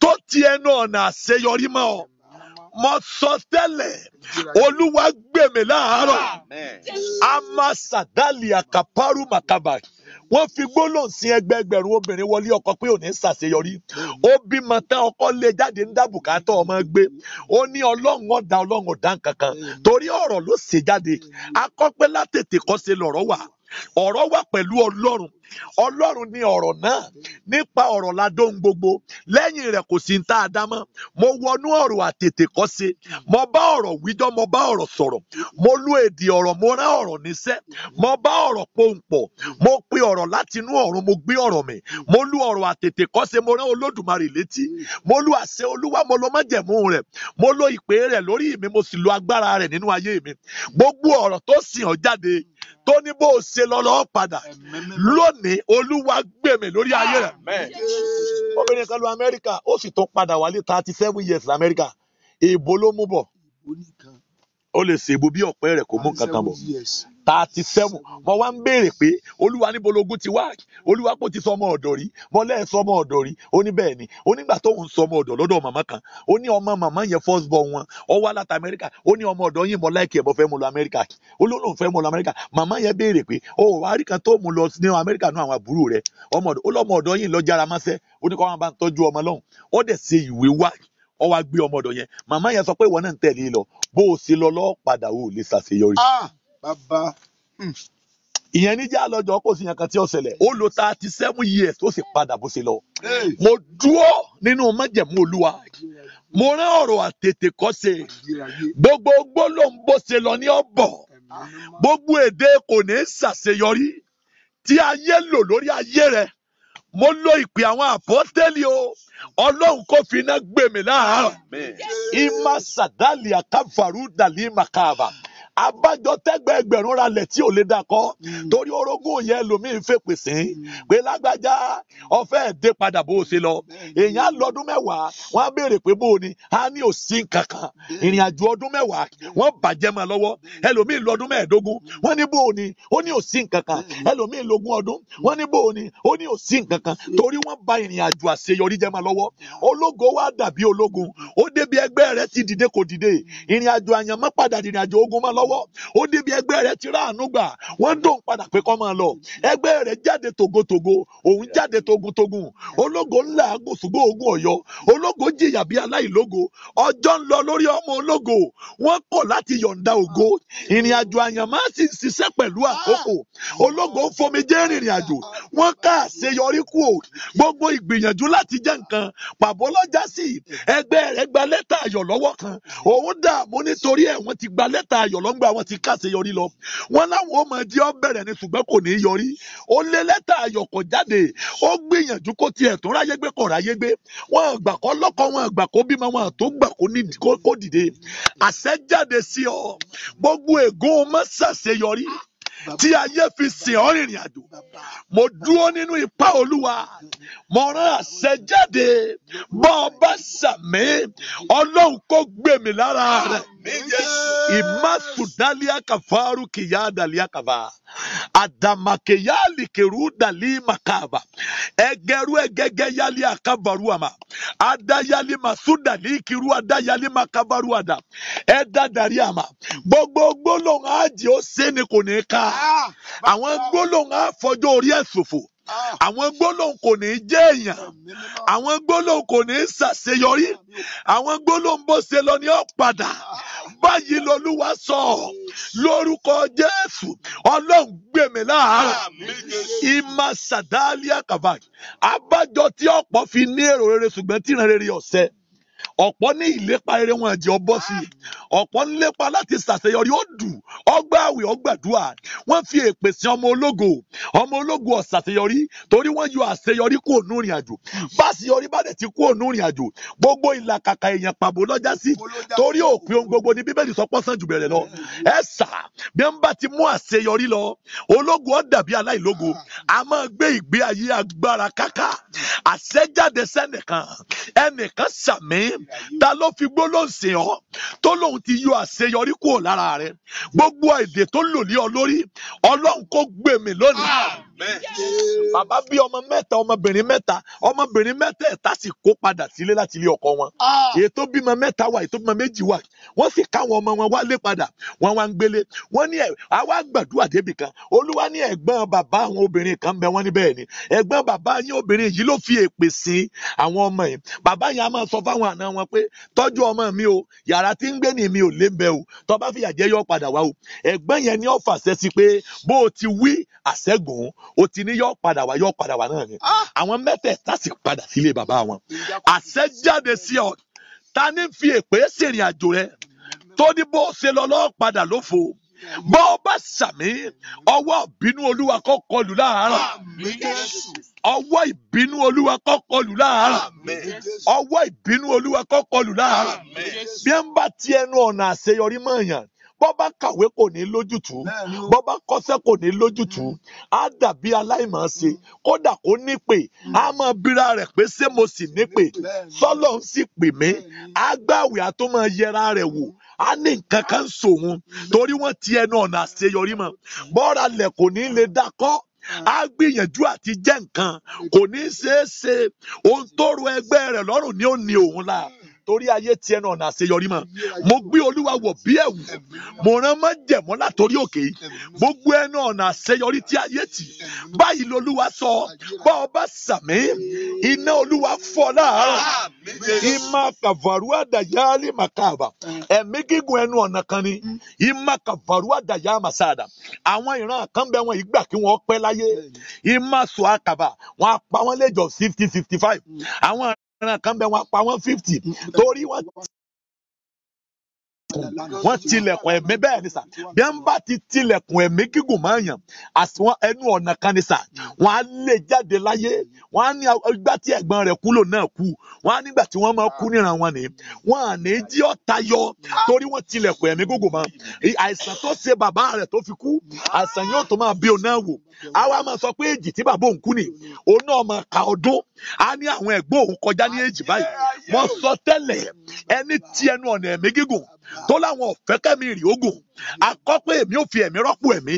Tó ti ẹnu ọ̀nà àṣeyọrí mọ́ ọ. Mo sọ tẹ́lẹ̀, Olúwa gbèmí láàárọ̀. Amasadali akaparu makaba. Wọ́n fi gbólóhùn sí ẹgbẹẹgbẹ̀rún obìnrin wọlé ọkọ pé ò ní ṣàṣeyọrí. Ó bímọ tán, ọkọ lé jáde ń dá bùkátà ọmọ gbé. Ó ní Ọlọ́run ọ̀dà nǹkankan. Torí ọ̀rọ̀ ló ṣe jáde. Akọ́pẹ́ látètè kọ́ ṣe lọ̀rọ̀ wà. Ọ̀rọ̀ wà pẹ̀lú Ọlọ́run. Ọlọ́run ni ọ̀rọ̀ náà. Nípa ọ̀rọ̀ la dóhun gbogbo. Lẹ́yìn rẹ̀ kò sí ń tá a dá mọ́. Mo wọnú ọ̀rọ̀ àtètè kọ́ ṣe. Mo bá ọ̀rọ̀ wíjọ́, mo bá ọ̀rọ̀ sọ̀rọ̀. Mo lo èdè ọ̀rọ̀, mo rán ọ̀rọ̀ níṣẹ́. Mo bá ọ̀rọ̀ pohùn pọ̀. Mo pe ọ̀rọ̀ láti inú ọ̀run, mo gbé ọ̀rọ̀ mi. Mo lu ọ̀rọ̀ àtètè kọ́ ṣe, mo rán Olódùmarè létí. Mo lu àṣẹ Olúwa, mo lo májẹ̀mú rẹ̀. Mo lo ìpè rẹ̀ lórí mi, mo sì lo agbára rẹ̀ nínú ayé mi. Gbogbo ọ̀rọ̀ tó sìn ọ́ jáde, tó ní bó ṣe lọ́lọ́ padà. Lónìí, Olúwa gbèmí lórí ayé rẹ̀. Obìnrin kan lọ Amẹ́ríkà, ó sì tún padà wálé 37 years l'Amẹ́ríkà. Èèbó ló mú bọ̀. Ó lè ṣèbò bí ọ̀pẹ rẹ̀ kò mú kankan bọ̀. 37. Mo wá ń béèrè pé Olúwa níbo lógún ti wá. Olúwa kò ti sọ ọmọ ọ̀dọ̀ rí. Mo lẹ́ẹ̀ sọ ọmọ ọ̀dọ̀ rí. Ó ní bẹ́ẹ̀ ni. Ó nígbà tó ń sọ ọmọ ọ̀dọ̀ lọ́dọ̀ màmá kan. Ó ní ọmọ màmá yẹn first born wọn. Ó wá láti Amẹ́ríkà. Ó ní ọmọ ọ̀dọ̀ yín mo láìkì ẹ̀ mo fẹ́ mú lọ Amẹ́ríkà. Ó lóun fẹ́ mú lọ Amẹ́ríkà. Màmá yẹn béèrè pé ó wá rí kan tó mú lọ ní Amẹ́ríkà nú àwọn àbúrò rẹ̀. Ó lọ́mọ ọ̀dọ̀ yín lọ jára mọ́sẹ́. Ó ní kó wọn bá ń tọ́jú ọmọ lọ́hùn. Ó dẹ̀ ṣe ìwé wá. Ó wá gbé ọmọ ọ̀dọ̀ yẹn. Màmá yẹn sọ pé ìwọ náà ń tẹ̀lé lọ. Bó o ṣe lọ padà ó lè ṣàṣeyọrí. Bàbá. Ìyẹn níjà lọ́jọ́ kò sí yẹn kan tí ó ṣẹlẹ̀. Ó lo 37 years ó sì padà bó ṣe lọ. Mo dúró nínú májẹ̀mú Olúwa. Mo rán ọ̀rọ̀ àtètè kọ́ ṣe. Gbogbo gbólóhùn bó ṣe lọ ní ọ̀bọ̀. Gbogbo èdè kò ní ṣàṣeyọrí. Tí ayé lò lórí ayé rẹ̀. Mo lo ìpè àwọn àpọ́stélì o. Ọlọ́run kò fi iná gbèmí láàárọ̀. Ima sadali akafaru dali makaba. abájọ tẹ́gbẹ́ ẹgbẹ̀rún ra lẹ̀ tí ò lè dakọ́ torí orogún yẹn lòmíì fẹ́ pèsè pé lágbájá ọ̀fẹ́ dé padà bó o ṣe lọ èèyàn lọ́dún mẹ́wàá wọ́n á béèrè pé bó o ní á ní òsín kankan ìrìn àjò ọdún mẹ́wàá wọ́n bàjẹ́ mọ́ lọ́wọ́ ẹlòmíì lọ́dún mẹ́ẹ̀ẹ́dógún wọ́n ní bó o ní ó ní òsín kankan ẹlòmíì lógún ọdún wọ́n ní bó o ní ó ní òsín kankan torí wọ́n bà ìrìn àjò àṣeyọrí jẹ́ mọ́ lọ́wọ́ ológo wá dàbí ológun ó débi ẹgbẹ́ rẹ̀ ti dìde kò dìde ìrìn àjò àyànmọ́ padà ìrìn àjò ogun mọ́ lọ́wọ́ ó débi ẹgbẹ́ rẹ̀ ti ráàánú gbà wọ́n dùn padà pé kó máa lọ ẹgbẹ́ rẹ̀ jáde tògótògó òun jáde togun-togun ológo ńlá agùnsùgbò ogun ọ̀yọ́ ológo jìyà bí aláìlógo ọjọ́ ń lọ lórí ọmọ ológo wọ́n kọ̀ láti yọ̀ǹda ògo ìrìn àjò àyànmọ́ sì ń ṣiṣẹ́ pẹ̀lú àkókò ológo ń fomijé rìnrìn àjò wọ́n ká àṣeyọrí kú o gbogbo ìgbìyànjú láti jẹ́ nǹkan pàbó lọ́jà sí ẹgbẹ́ rẹ̀ gba lẹ́tà ayọ̀ lọ́wọ́ kan òun dààmú nítorí ẹ̀ wọ́n ti gba lẹ́tà ayọ̀ lọ́ngbà wọn ti káṣeyọrí lọ wọ́n láwọn ọmọ ẹdí ọ bẹ̀rẹ̀ ní ṣùgbọ́n kò ní í yọrí ó lé lẹ́tà ayọ̀ kọ jáde ó gbìyànjú kó tiẹ̀ tó ráyé gbé kọ̀ ráyé gbé wọn àgbà kọ́ lọ́kọ wọn àgbà kó bímọ wọn àtó gbà kó dìde àṣẹ jáde sí ọ gbogbo ègún mọ́ ṣàṣeyọrí tí ayé fi sìn ọ́ rìnrìn àjò mo dúró nínú ipá olúwa mo rán àṣẹ jáde bọ́ ọ bá sàmì ọlọ́run kó gbèmí lára rẹ̀ ìmásùdálíà kàfàrú kìyà dàlíà kàfà àdàmàkèyàlì kèrú dàlí màkàbà ẹgẹrú ẹgẹgẹ yálì àkàbàrú àmà àdáyálì màsúdàlí kìrú àdáyálì màkàbàrú àdà ẹdàdàrí àmà gbogbo gbólóhùn àjẹ ó sé ni kò ní ká àwọn gbólóhùn àfọjọ́ orí ẹ̀ ṣòfò àwọn gbólóhùn kò ní jẹ́ èèyàn àwọn gbólóhùn kò ní ṣàṣeyọrí àwọn gbólóhùn bó ṣe lọ ní ó padà báyìí lolúwa sọ lórúkọ Jésù Ọlọ́run gbèmí láàárọ̀ ìmà sàdáàlíà kàfà abájọ tí ọ̀pọ̀ fi ní èrò rere ṣùgbọ́n tí ìran rere ọ̀sẹ̀ ọ̀pọ̀ ní ìlépa rere wọn àjẹ́ ọbọ̀ sí i ọ̀pọ̀ ń lépa láti ṣàṣeyọrí ó dùn ọgbà àwẹ̀ ọgbàdúà wọ́n fi èpè sí ọmọ ológo ọ̀ṣàṣeyọrí torí wọ́n yọ àṣeyọrí kúrò nínú ìrìn àjò bá àṣeyọrí bá dẹ̀ ti kúrò nínú ìrìn àjò gbogbo ìlàkàkà èèyàn pàbó lọ́jà sí torí òpin ohun gbogbo ní Bíbélì sọ pọ́sán jù bẹ̀rẹ̀ lọ ẹ sà bí wọ́n bá ti mú àṣeyọrí lọ ológo ó dàbí aláìlógo a máa gbé ìgbé ayé agbára káká àṣẹjáde sẹ́nìkan ẹnìkan sàmì ta ló fi gbólóhùn sìn ọ́ tó lóun ti yọ àṣeyọrí kúrò lára rẹ̀ gbogbo èdè tó lò lé ọ lórí Ọlọ́run kó gbèmí lónìí. Bàbá bí ọmọ mẹ́ta ọmọbìnrin mẹ́tẹ̀ẹ̀ta sì kó padà sílé láti ilé ọkọ wọn èyí tó bímọ mẹ́ta wà èyí tó bímọ méjì wà wọ́n sì káwọn ọmọ wọn wálé padà wọ́n wá ń gbélé wọ́n ní àwa gbàdúrà débì kan Olúwa ní ẹ̀gbọ́n bàbá àwọn obìnrin kan bẹ wọ́n ní bẹ́ẹ̀ ni ẹ̀gbọ́n bàbá yín obìnrin yìí ló fi èpè sí àwọn ọmọ yìí bàbá yẹn a máa sọ fáwọn àna wọn pé tọ́jú ọmọ mi o yàrá tí ń gbé ní mi ò lé ń bẹ o tó bá fìyà jẹ yọ padà wá o ẹ̀gbọ́n yẹn ní ó fàṣẹ sí pé bó o ti wí àṣẹgùn o ti ní yọ padà wá náà ni àwọn mẹ́tẹ̀ẹ̀ta sì padà sílé bàbá wọn àṣẹ jáde sí ọ ta ní fi èpè ṣèrìn àjò rẹ tó ní bó ṣe lọ lọ padà lófo bó o bá sàmì ọwọ́ ìbínú Olúwa kó kọlù láàárọ̀ ọwọ́ ìbínú Olúwa kó kọlù láàárọ̀ ọwọ́ ìbínú Olúwa kó kọlù láàárọ̀ bí ẹ ń bá ti ẹnu ọ̀nà àṣeyọrí mọ́ èèyàn bọ́bá kàwé kò ní lójútùú bọ́bá kọ́ṣẹ́ kò ní lójútùú á dàbí aláìmọ̀ọ́ṣe kódà kó nípè á máa bíra rẹ̀ pé ṣé mo sì nípè sọ́lọ́ ń sì pè mí á gbàwé á tó máa yẹra rẹ̀ wò á ní nǹkan kan sòun torí wọ́n ti ẹnu ọ̀nà àṣeyọrí mọ́ bọ́ra lẹ̀ kò ní lè dákọ́ á gbìyànjú àti jẹ́ nǹkan kò ní ṣeé ṣe ohun tó ro ẹgbẹ́ rẹ̀ lọ́rùn ni ó ní òun la torí ayé ti ẹnu ọ̀nà àṣeyọrí mọ́ mo gbé Olúwa wọ̀ bí ẹ̀wù mo rán mọ́ jẹ̀mọ́ látòrí òkè yìí gbogbo ẹnu ọ̀nà àṣeyọrí tí ayé tì báyìí lolúwa sọ bá ọba sàmì iná Olúwa fọ́ láàárọ̀ ìmà kàvàrú àdàyálì màkàbà ẹ̀mí gígùn ẹnu ọ̀nà kan ni ìmà kàvàrú àdàyá màsàdà àwọn ìran kan bẹ wọn ìgbà kí wọ́n pẹ́ láyé ìmà sọ àkàbà wọn apá wọn lẹ́jọ́ 50-55 àwọn kan bẹ wọn pa wọn 50 torí wọn tilẹ̀kùn ẹ̀mí bẹ́ẹ̀ ni sà bí wọ́n bá ti tilẹ̀kùn ẹ̀mí gígùn máa yàn àsìwọ̀n ẹnu ọ̀nà kan ni sà wọ́n á lè jáde láyé wọ́n á ní ìgbà tí ẹ̀gbọ́n rẹ̀ kú lò náà kú wọ́n á nígbà tí wọ́n máa kú níran wọn ni wọ́n à ní jí ọ̀tá yọ torí wọ́n tilẹ̀kùn ẹ̀mí gígùn mọ́ àìsàn tó ṣe bàbá rẹ̀ tó fi kú àìsàn yóò tó máa bí òun náà wò àwa máa sọ pé èjì tí bàbá òun kú ni òun náà máa ka ọdún á ní àwọn ẹ̀gbọ́n òun kọjá ní èjì báyìí wọ́n sọ tẹ́lẹ̀ ẹni tí ẹnu ọ̀nà ẹ̀mí gígùn tó láwọn ọ̀fẹ́ kẹ́mi rì ogun akọ́ pé èmi ò fi ẹ̀mí rọ́pò ẹ̀mí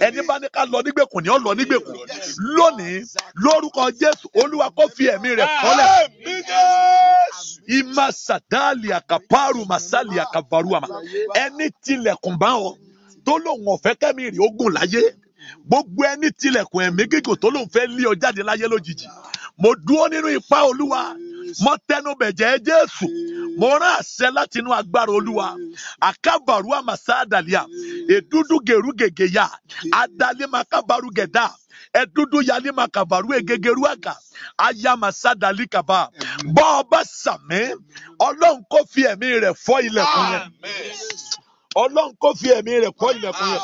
ẹni bá ní ká lọ nígbèkùn ni ó lọ nígbèkùn lónìí lórúkọ Jésù Olúwa kó fi ẹ̀mí rẹ̀ fọ́lẹ̀ ima sadali akaparu masali akavaruama ẹni tilẹ̀kùn bá ọ tó lóun ọ̀fẹ́ kẹ́mi rì ogun láyé gbogbo ẹni tilẹ̀kùn ẹ̀mí gígùn tó lóun fẹ́ lé ọ jáde láyé lójijì mo dúró nínú ipá Olúwa mo tẹnu bẹ̀jẹ̀ Jésù mo rán àṣẹ láti inú agbára Olúwa akabaru amasadalia edudu geru gegeya adali makabaru geda edudu yali makabaru egegeru aga aya masadali kaba bọ́ ọba sàmì Ọlọ́run kó fi ẹ̀mí rẹ̀ fọ́ ilẹ̀kùn yẹn Ọlọ́run kó fi ẹ̀mí rẹ̀ fọ́ ilẹ̀kùn yẹn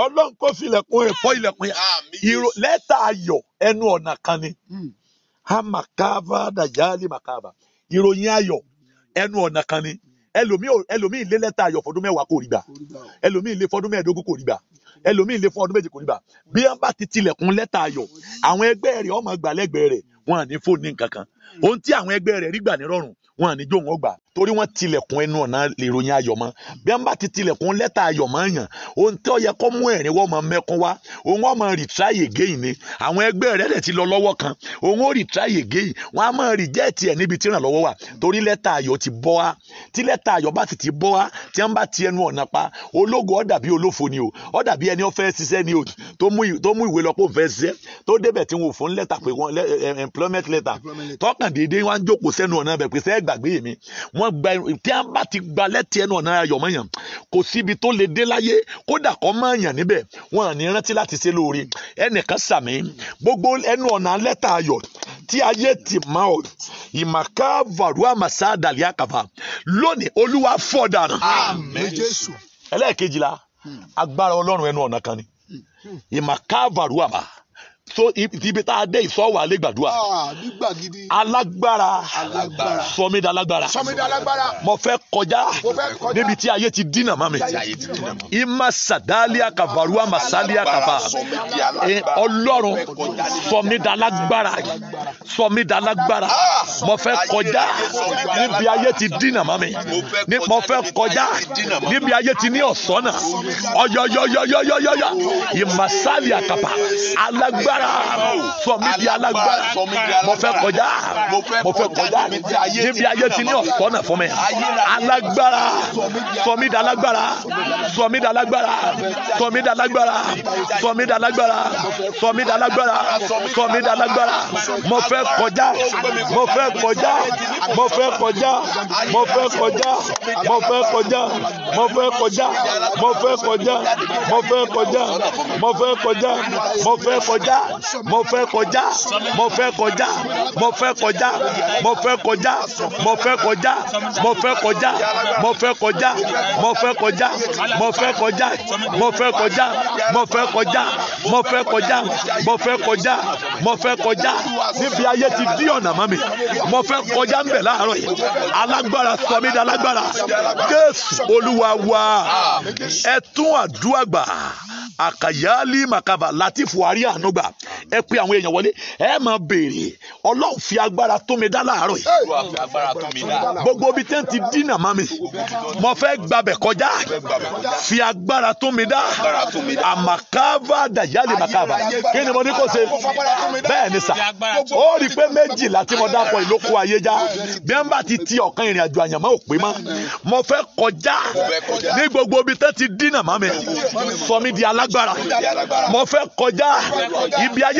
Ọlọ́run kó fi ilẹ̀kùn rẹ̀ fọ́ ilẹ̀kùn yẹn lẹ́tà ayọ̀ ẹnu ọ̀nà kan ni hamakava dajali makaba ìròyìn ayọ̀ ẹnu ọ̀nà kan ni ẹlòmíì lé lẹ́tà ayọ̀ fọdún 10 kò rí gbà ẹlòmíì lé fọdún 15 kò rí gbà ẹlòmíì lé fún ọdún 2 kò rí gbà bí wọ́n bá ti tilẹ̀kùn lẹ́tà ayọ̀ àwọn ẹgbẹ́ rẹ̀ ọmọ gbà lẹ́gbẹ̀ẹ́ rẹ̀ wọn à ní fóònù nǹkan kan ohun tí àwọn ẹgbẹ́ rẹ̀ rí gbà ní rọrùn wọn à ní jó wọn gbà torí wọ́n tilẹ̀kùn ẹnu ọ̀nà ìròyìn ayọ̀ mọ́ bí wọ́n bá ti tilẹ̀kùn lẹ́tà ayọ̀ mọ́ yàn ohun tí ó yẹ kó mú ẹ̀rín wọ́n máa mẹ́kún wá òun ó máa retry again ni àwọn ẹgbẹ́ rẹ̀ dẹ̀ ti lọ lọ́wọ́ kan òun ó retry again wọ́n á máa reject ẹ̀ níbi tí ìrànlọ́wọ́ wà torí lẹ́tà ayọ̀ ti bọ́ wá tí lẹ́tà ayọ̀ bá sì ti bọ́ wá tí wọ́n bá ti ẹnu ọ̀nà pa ológo ó dàbí olófo ni o ó dàbí ẹni ó fẹ́ ṣiṣẹ́ ni o tó mú ìwé lọ pé òun fẹ́ ṣiṣẹ́ tó débẹ̀ tí wọn ò fún lẹ́tà pé wọ́n employment letter tọkàn déédéé wọ́n á jókòó sẹ́nu ọ̀nà bẹ̀ pé sẹ́ gbàgbé mi wọ́n gba tí wọ́n bá ti gba lẹ́tì ẹnu ọ̀nà ayọ̀ mọ́yàn kò síbi tó lè dé láyé kódà kọ́ mọ́yàn níbẹ̀ wọ́n à ní rántí láti ṣe lóore ẹnìkan sàmì gbogbo ẹnu ọ̀nà lẹ́tà ayọ̀ tí ayé ti mọ́ ọ ìmàkà varua masa dàlíà kàfà lónìí Olúwa fọ́ dànù. Àmín Jésù. ẹlẹ́ẹ̀kejìlá agbára Ọlọ́run ẹnu ọ̀nà kan ni ìmàkà varua mà so ibi tá a dé ìsọ̀wọ́ alẹ́ gbàdúrà alágbára sọmi dalágbára mo fẹ́ kọjá níbi tí ayé ti dínà mọ́ mi ima sadalia kavarua masalia kava Ọlọ́run sọmi dalágbára mo fẹ́ kọjá níbi ayé ti dínà mọ́ mi mo fẹ́ kọjá níbi ayé ti ní ọ̀sọ́nà ọyọyọyọyọyọyọ ìmasalia kava alágbára sọmi di alágbára mo fẹ́ kọjá níbi ayé ti ní ọ̀sọ́nà fún mi alágbára sọmi di alágbára mo fẹ́ kọjá níbi ayé ti dí ọ̀nà mọ́ mi mo fẹ́ kọjá ń bẹ̀ láàárọ̀ yìí alágbára sọ mí di alágbára Jésù Olúwa wa ẹ tún àdúrà gbà àkàyálì màkàbà láti fùwárí ànúgbà ẹ pé àwọn èèyàn wọlé ẹ máa béèrè Ọlọ́run fi agbára tó mi dá láàárọ̀ yìí gbogbo ibi tẹ́ ń ti dínà mọ́ mi mo fẹ́ gbabẹ̀ kọjá fi agbára tó mi dá àmàkàbà dàyálì màkàbà kí ni mo ní kó ṣe bẹ́ẹ̀ ni sà ó rí i pé méjìlá tí mo dápọ̀ ìlókù ayé já bí wọ́n bá ti ọ̀kan ìrìn àjò àyànmọ́ òpè mọ́ mo fẹ́ kọjá ní gbogbo ibi tẹ́ ti dínà mọ́ mi sọ mi di alágbára mo fẹ́ kọjá ibi ayé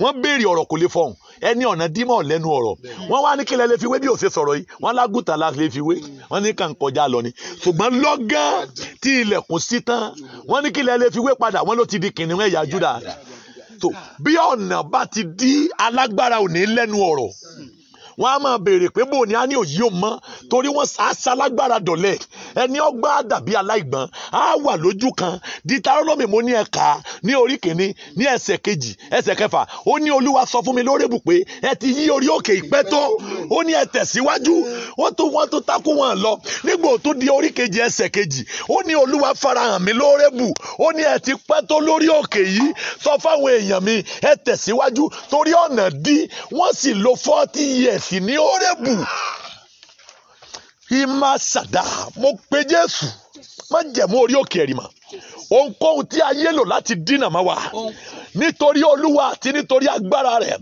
wọ́n béèrè ọ̀rọ̀ kò lè fọhùn ẹni ọ̀nà dímọ̀ lẹ́nu ọ̀rọ̀ wọ́n wá ní kí lẹ lè fi wé bí ó ṣe sọ̀rọ̀ yìí wọ́n lágùtàn la lè fi wé wọ́n ní kàn kọjá lọ ni ṣùgbọ́n lọ́gán tí ilẹ̀kùn sí tán wọ́n ní kí lẹ lè fi wé padà wọ́n ló ti di kìnìún ẹ̀yà Júdà. So bí ọ̀nà bá ti di alágbára ò ní lẹ́nu ọ̀rọ̀ wọ́n á máa béèrè pé bò ní á ní òyì ò mọ́ torí wọ́n aṣalágbára dọ̀lẹ́ ẹni ọgbà dàbí aláìgbọ́n á wà lójú kan Dítarónómì mo ní ẹ̀ka ní orí kìíní ní ẹsẹ̀ kejì ẹsẹ̀ kẹfà ó ní Olúwa sọ fún mi lórébù pé ẹ ti yí orí òkè ìpẹ́ tó ó ní ẹ tẹ̀síwájú wọ́n tún takú wọn lọ nígbà tó di orí kejì ẹsẹ̀ kejì ó ní Olúwa farahàn mi lórébù ó ní ẹ ti pẹ́ tó lórí òkè yìí sọ fáwọn èèyàn mi ẹ tẹ̀síwájú torí ọ̀nà dí wọ́n sì lo 40 years ní Hórébù. Ìmá sàdá mo pe Jésù má jẹ̀mú orí òkè ẹ̀rì mọ́ ohunkóhun tí ayé lò láti dínà má wà nítorí Olúwa àti nítorí agbára rẹ̀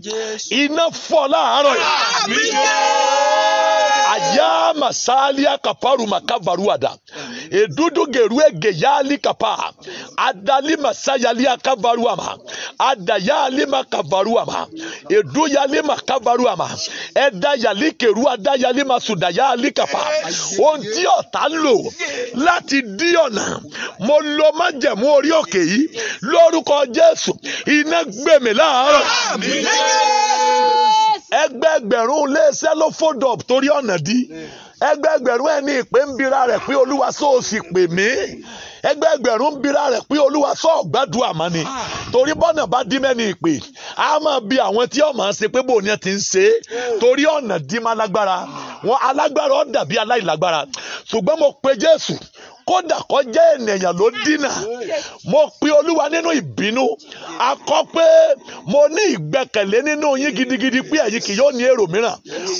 iná fọ́ láàárọ̀ yìí. Aya masalia kaparu makavaru ada edudu geru ege yali kapa adali masayali akavaru ama adayali makavaru ama edu yali makavaru ama eda yali keru adayali masudayali kapa ohun tí ọ̀tá lò láti dí ọ̀nà mo lò májẹ̀mú orí òkè yìí lórúkọ Jésù iná gbé mi láàárọ̀. Ẹgbẹgbẹ̀rún iléeṣẹ́ ló fold up torí ọ̀nà dí ẹgbẹgbẹ̀rún ẹni ìpè ń bira rẹ̀ pé Olúwa sọ sì pè mí ẹgbẹgbẹ̀rún ń bira rẹ̀ pé Olúwa sọ gbàdúrà mọ́ ni torí bọ́nà bá dí mẹ́ni ìpè á máa bi àwọn tí ọmọ ṣe pé bò ní ẹ ti ń ṣe torí ọ̀nà dí má lágbára wọn alágbára ó dàbí aláìlágbára ṣùgbọ́n mo pe Jésù kódà kó jẹ́ ènìyàn ló dínà mo pe Olúwa nínú ìbínú akọ pé mo ní ìgbẹ́kẹ̀lé nínú yín gidigidi pé ẹ̀yin kì yóò ní èrò mìíràn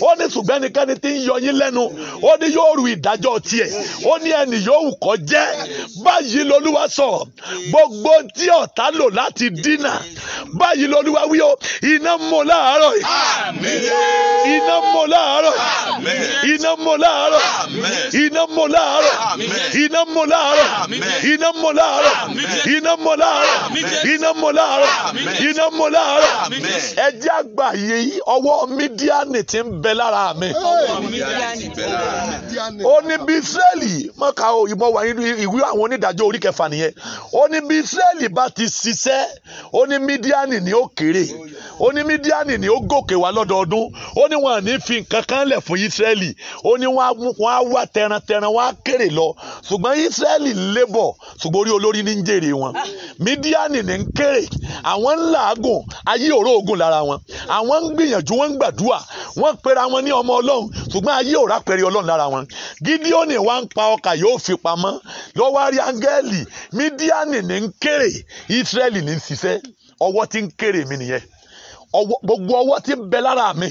ó ní ṣùgbọ́n ẹnikẹ́ni tí ń yọ yín lẹ́nu ó ní yóò ru ìdájọ́ tiẹ̀ ó ní ẹni yóò kó jẹ́ báyìí l'Olúwa sọ gbogbo tí ọ̀tá lò láti dínà báyìí l'Olúwa wí o iná mú láàárọ̀ iná mú láàárọ̀ iná mú láàárọ̀ iná mú láàárọ̀ iná mú láàárọ̀ iná mú láàárọ̀ iná mú láàárọ̀ iná mú láàárọ̀ iná mú láàárọ̀ ẹ jẹ́ àgbà yìí ọwọ́ Mídíánì tí ń bẹ lára mi ó ní bí Ísírẹ́lì mọ́ka ìmọ̀ wà nínú ìwé àwọn onídàájọ́ orí kẹfà nìyẹn ó ní bí Ísírẹ́lì bá ti ṣiṣẹ́ ó ní Mídíánì ni ó kéré ó ní Mídíánì ni ó gòkè wá lọ́dọọdún ó ní wọn à ní fi nǹkan kan lẹ̀ fún Ísírẹ́lì ó ní wọn á wá tẹrantẹran wọn á kéré lọ ṣùgbọ́n Ísírẹ́lì lébọ̀ ṣùgbọ́n orí olórí ní ń jèrè wọn Mídíánì ní ń kéré àwọn ń làágùn ayé òró ogun lára wọn àwọn ń gbìyànjú wọn ń gbàdúrà wọn pera wọn ní ọmọ Ọlọ́run ṣùgbọ́n ayé òrá pẹ̀rẹ̀ Ọlọ́run lára wọn Gídíónì wá ń pa ọkà yóò fi pamọ́ lọ́wọ́ rí áńgẹ́lì Mídíánì ní ń kéré Ísírẹ́lì ní ń ṣiṣẹ́ ọwọ́ tí ń kéré mi nìyẹn gbogbo ọwọ́ tí ń bẹ lára mi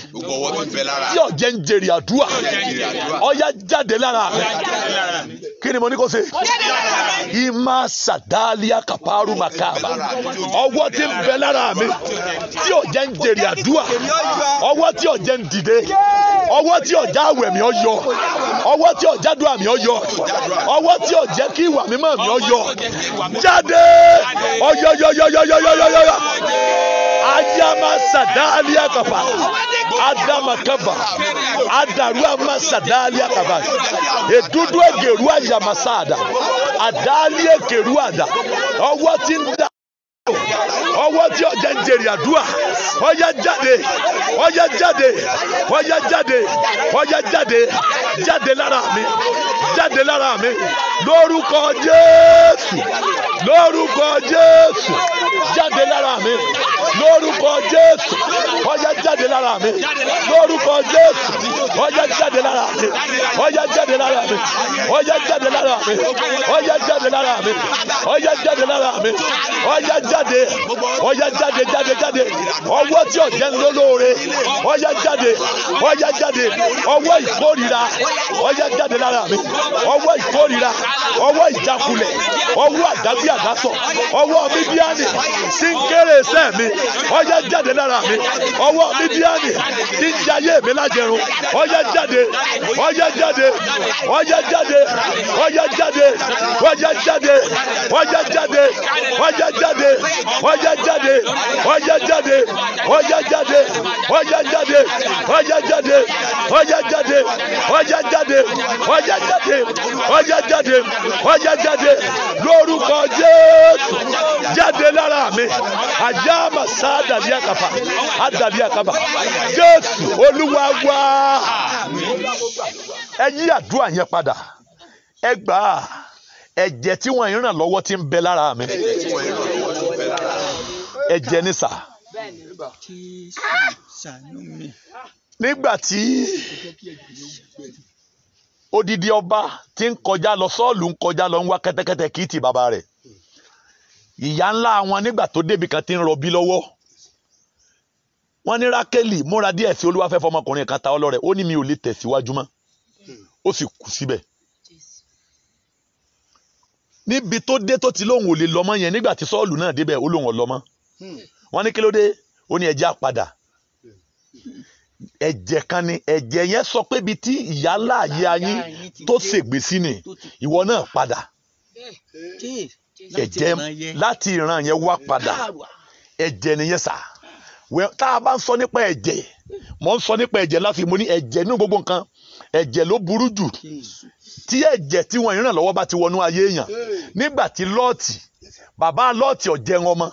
tí ọ̀jẹ̀ ń jèrè àdúrà ọ̀yá jáde lára mi kí ni mo ní kó ṣe ìmá sàdáàlìyà kàpárù màkàbà ọwọ́ tí ń bẹ lára mi tí ọ̀jẹ̀ ń jèrè àdúrà ọwọ́ tí ọ̀jẹ̀ ń dìde ọwọ́ tí ọ̀jẹ̀ àwẹ̀ mi ọ̀yọ́ ọwọ́ tí ọ̀jẹ̀ àdúrà mi ọ̀yọ́ ọwọ́ tí ọ̀jẹ̀ kí ìwà mímọ́ mi ọ̀yọ́ jáde ọ̀yọ́yọ́yọ́yọ́yọ́yọ́yọ́ ayama sadalia kapa adama kaba adarua masadalia kaba edudu egeru ayama sada adali egeru ada ọwọ́ tí ń dá ọwọ́ tí ọ̀jẹ̀ ń jèrè àdúrà ọ̀yá jáde ọ̀yá jáde ọ̀yá jáde ọ̀yá jáde jáde lára mi jáde lára mi lórúkọ Jésù lórúkọ Jésù jáde lára mi lórúkọ Jésù ọ̀yá jáde lára mi lórúkọ Jésù ọ̀yá jáde lára mi ọ̀yá jáde lára mi ọ̀yá jáde lára mi ọ̀yá jáde lára mi ọ̀yá jáde lára mi ọ̀yá jáde ọ̀yá jáde jáde jáde ọwọ́ tí ọ̀jẹ̀ ń lólóore ọ̀yá jáde ọ̀yá jáde ọwọ́ ìkórìíra ọ̀yá jáde lára mi ọwọ́ ìkórìíra ọwọ́ ìjákulẹ̀ ọwọ́ àdágbé àdásọ ọwọ́ Mídíánì tí ń kéré ẹsẹ̀ mi ọ̀yá jáde lára mi ọwọ́ Mídíánì tí ń jayé mi lájẹrun ọyá jáde ọyá jáde ọyá jáde ọyá jáde ọyá jáde ọyá jáde ọyá jáde ọyá jáde ọyá jáde ọyá jáde ọyá jáde ọyá jáde ọyá jáde ọyá jáde ọyá jáde ọyá jáde ọyá jáde lórúkọ Jésù jáde lára mi ajá màsá dàbí àkàfà àdàbí àkàfà Jésù Olúwa wá. Ẹ yí àdúrà yẹn padà, ẹ gbà á. Ẹ̀jẹ̀ tí wọ́n ràn lọ́wọ́ tí ń bẹ lára mi, ẹ̀jẹ̀ ní sà. Nígbà tí odidi ọba tí ń kọjá lọ, Sọ́ọ̀lù ń kọjá lọ ń wá kẹ́tẹ́kẹ́tẹ́ kì í ti bàbá rẹ̀. Ìyá ńlá wọn nígbà tó débi kan tí ń rọbí lọ́wọ́, wọ́n ní Rákélì múra díẹ̀ sí Olúwa fẹ́ fọmọkùnrin kan ta ọlọ́rẹ̀, ó ní mi ò lè tẹ̀síwájú mọ́, ó sì kú síbẹ̀. Níbi tó dé tó ti lóhùn ò lè lọ́mọ yẹn, nígbà tí Sọ́ọ̀lù náà débẹ̀ ó lóhùn ọlọ́mọ. Wọ́n ní kí ló dé? Ó ní ẹ̀jẹ̀ àpadà. Ẹ̀jẹ̀ kan ni ẹ̀jẹ̀ yẹn sọ pé ibi tí ìyá láàyè ayín tó ṣègbè sí ni ìwọ náà padà. Ẹ̀jẹ̀ láti ìran yẹn wá padà. Ẹ̀jẹ̀ nìyẹn sà. Tá a bá ń sọ nípa ẹ̀jẹ̀, mo ń sọ nípa ẹ̀jẹ̀ láfi mo ní ẹ̀jẹ̀ nínú gbogbo nǹkan. Ẹ̀jẹ̀ ló burú jù. Tí ẹ̀jẹ̀ tí wọ́n ìràn lọ́wọ́ bá ti wọnú ayé èèyàn. Nígbà tí Lọ́ọ̀tì, bàbá Lọ́ọ̀tì ò jẹun ọmọ,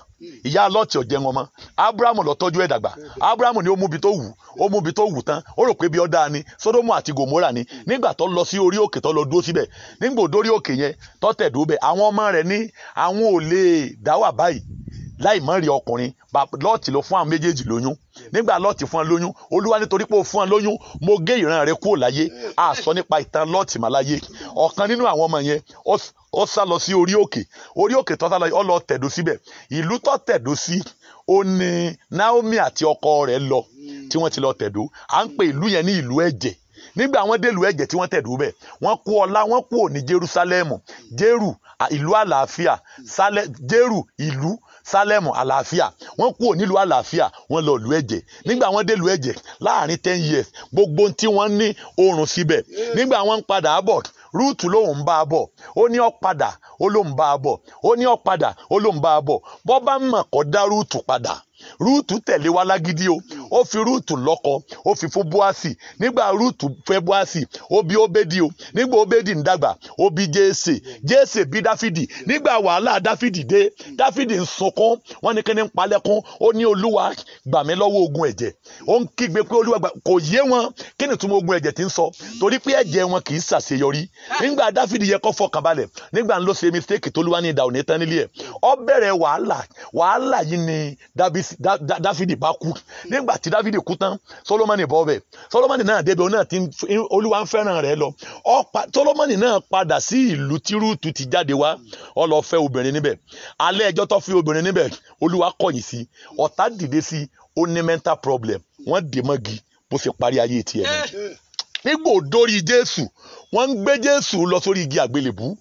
ìyá Lọ́ọ̀tì ò jẹun ọmọ, Ábúráhámù ló tọ́jú ẹ̀ dàgbà. Ábúráhámù ni ó mú bi tó wù, ó mú bi tó wù tán, ó rò pé bí ó dáa ni, Sódómù àti Gòmórà ni. Nígbà tó lọ sí orí òkè tó lọ dúró síbẹ̀, nígbà òdórí òkè yẹn tó tẹ̀dó bẹ̀, àwọn ọmọ rẹ̀ ní àwọn ò lè dá wà báyìí láì mọ̀ rí ọkùnrin. Lọ́ọ̀tì ló fún àwọn méjèèjì lóyún. Nígbà Lọ́ọ̀tì fún ọ lóyún, Olúwa nítorí pé ó fún ọ lóyún, mo gé ìran rẹ kúrò láyé. A sọ nípa ìtàn Lọ́ọ̀tì mà láyé. Ọ̀kan nínú àwọn ọmọ yẹn ó sá lọ sí orí òkè tó sá lọ, ó lọ tẹ̀dó síbẹ̀. Ìlú tó tẹ̀dó sí ó ní Naomi àti ọkọ rẹ̀ lọ tí wọ́n ti lọ tẹ̀dó. À ń pè ìlú yẹn ní ìlú ẹ̀jẹ̀. Nígbà wọ́n dé ìlú ẹ̀jẹ̀ tí wọ́n tẹ̀dó bẹ̀, wọ́n kó ọlá, wọ́n kó ní Jerúsálẹ́mù, Jérù ìlú àlàáfíà, Jérù ìlú Sálẹ̀mù àlàáfíà. Wọ́n kúrò nílùú àlàáfíà, wọ́n lọ ìlú ẹ̀jẹ̀. Nígbà wọ́n dé ìlú ẹ̀jẹ̀ láàrin 10 years, gbogbo tí wọ́n ní oorun síbẹ̀. Nígbà wọ́n ń padà bọ̀, Rúùtù lòun ń bá a bọ̀, ó ní ó padà, ó lòun bá a bọ̀, ó ní ó padà, ó lòun bá a bọ̀. Bọ́ bá mọ̀ kó dá Rúùtù padà. Rúùtù tẹ̀lé wa lágídí o, ó fi Rúùtù lọ́kọ, ó fi fún Bóásì. Nígbà Rúùtù fẹ́ Bóásì, ó bí Óbédì o. Nígbà Óbédì ń dàgbà, ó bí Jésè. Jésè bí Dáfídì. Nígbà wàhálà Dáfídì dé, Dáfídì ń sunkún, wọ́n ní kíni ń palẹ́kún, ó ní Olúwa gbà mí lọ́wọ́ ogun ẹ̀jẹ̀. Ó ń kígbe pé Olúwa gbà, kò yé wọn kí ni túmọ̀ ogun ẹ̀jẹ̀ tí ń sọ, torí pé ẹ̀jẹ̀ wọn kì í ṣàṣeyọrí. Nígbà Dáfídì yẹ kó fọkàn balẹ̀, nígbà ń lọ ṣe mistake tó Olúwa ní ìdá òní tán nílé ẹ̀. Ó bẹ̀rẹ̀ wàhálà yìí ni Dáfídì bá kú. Nígbà tí Dáfídì kú tán, Sólómọ́nì bọ́ bẹ̀. Sólómọ́nì náà débẹ̀, òun náà ti Olúwa ń fẹ́ràn rẹ̀ lọ. Sólómọ́nì náà padà sí ìlú tí Rúùtù ti jáde wá, ó lọ fẹ́ obìnrin níbẹ̀. Alẹ́ ẹjọ́ tó fi obìnrin níbẹ̀, Olúwa kọ̀yìn sí, ọ̀tá dìde sí, ó ní mental problem, wọ́n dè mọ́gi bó ṣe parí ayé tiẹ̀ ni. Nígbà òdórí Jésù, wọ́n ń gbé Jésù lọ sórí igi àgbélébú.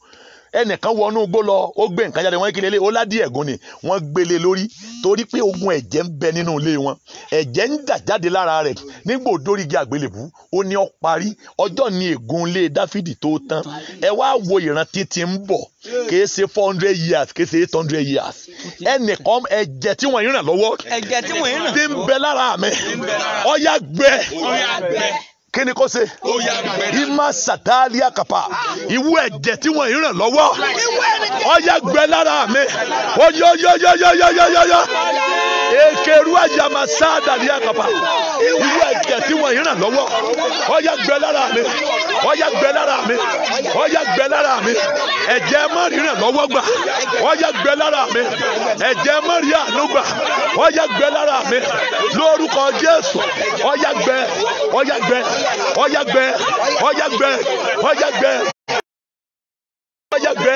Ẹnìkan wọnú igbó lọ, ó gbé nǹkan jáde, wọ́n kí lélẹ̀, ó ládìí ẹ̀gún ni, wọ́n gbélé lórí torí pé ogun ẹ̀jẹ̀ ń bẹ nínú ilé wọn. Ẹ̀jẹ̀ ń dà jáde lára rẹ̀. Nígbà òdórí igi àgbélébú, ó ní ó parí. Ọjọ́ ni ègún ilé Dáfídì tó tán. Ẹ wá wo ìran títí ń bọ̀, kìí ṣe 400 years, kìí ṣe 800 years. Ẹnìkan ẹ̀jẹ̀ tí wọ́n yìnrìn lọ́wọ́, ẹ̀jẹ̀ tí wọ́n yìnrìn tí ń bẹ lára mi, ó yá gbẹ. Kí ni kò ṣe? Ìmá sàtáàlì àkàpà. Ìwú ẹ̀jẹ̀ tí wọ́n ìràn lọ́wọ́. Ó yá gbẹ lára mi. Ó yọ. Èkèrú àjàmà sáàdàlì àkàpà. Ìwú ẹ̀jẹ̀ tí wọ́n ìràn lọ́wọ́. Ó yá gbẹ lára mi. Ó yá gbẹ lára mi. Ó yá gbẹ lára mi. Ẹ̀jẹ̀ má ìràn lọ́wọ́ gbà. Ó yá gbẹ lára mi. Ẹ̀jẹ̀ má rí àánú gbà. Ó yá gbẹ lára mi. Lórúkọ Jésù. Ó yá gbẹ. Ó yá gbẹ. Ó yá gbẹ, ó yá gbẹ, ó yá gbẹ, ó yá gbẹ,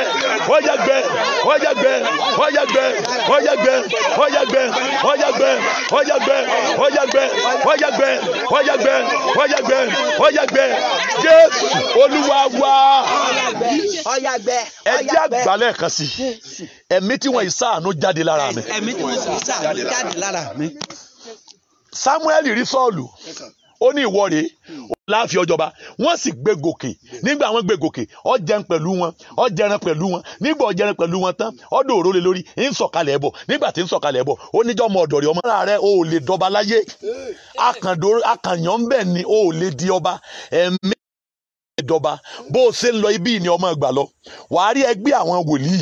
ó yá gbẹ, ó yá gbẹ, ó yá gbẹ, ó yá gbẹ, ó yá gbẹ, ó yá gbẹ, ó yá gbẹ, ó yá gbẹ, ó yá gbẹ, ó yá gbẹ, ó yá gbẹ, ó yá gbẹ. Jésù Olúwa wa. Ó yá gbẹ. Ẹ jẹ́ àgbálẹ̀ kan sí. Ẹ̀mí tí wọ́n ìsáàánú jáde lára mi. Ẹ̀mí tí wọ́n ìsáàánú jáde lára mi. Samuel rí Sọ́ọ̀lù ó ní ìwọ rèé láàfin ọjọba wọ́n sì gbé gòkè nígbà wọ́n gbé gòkè ó jẹun pẹ̀lú wọn ó jẹran pẹ̀lú wọn nígbà ó jẹran pẹ̀lú wọn tán ó dòró lé lórí ń sọ̀kalẹ̀ bọ̀ nígbà tí ń sọ̀kalẹ̀ bọ̀ ó níjọ́ ọmọ ọ̀dọ̀ rẹ̀ ọmọ rẹ̀ ó lè dọba láyé akànyàn ń bẹ̀ ni ó lè di ọba ẹ̀mí ìdọba bó o ṣe ń lọ ibi ni ọmọ ìgbà lọ wàá rí ẹgbẹ́ àwọn wòlíì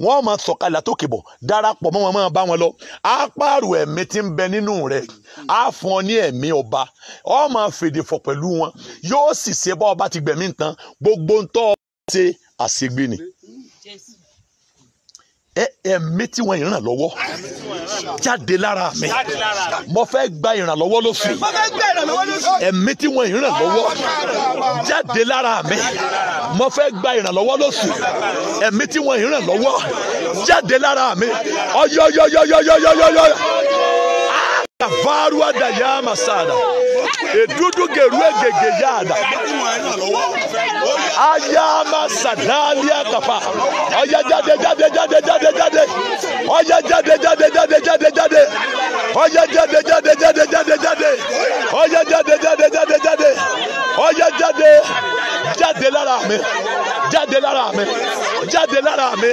wọ́n máa sọ̀kalẹ̀ àtòkè bọ̀ darapọ̀ mọ́ wọn máa bá wọn lọ á pààrọ̀ ẹ̀mí tí ń bẹ nínú rẹ̀ á fún ọ ní ẹ̀mí ọba ọ máa fèdè fọ̀ pẹ̀lú wọn yóò sì ṣe bá ọba ti gbẹ̀mí nǹkan gbogbo ń tọ́ ṣe àṣegbè ni ẹ̀mí tí wọ́n ìrànlọ́wọ́ jáde lára mi mo fẹ́ gba ìrànlọ́wọ́ lóṣù ẹ̀mí tí wọ́n ìrànlọ́wọ́ jáde lára mi mo fẹ́ gba ìrànlọ́wọ́ lóṣù ẹ̀mí tí wọ́n ìrànlọ́wọ́ jáde lára mi ọyọyọyọyọyọyọyọ avaru adaya masada edudu geru egege yada ayama sadalia kapa oya jáde jáde jáde jáde jáde oya jáde jáde jáde jáde jáde oya jáde jáde jáde jáde jáde oya jáde jáde jáde jáde oya jáde jáde lára mi jáde lára mi jáde lára mi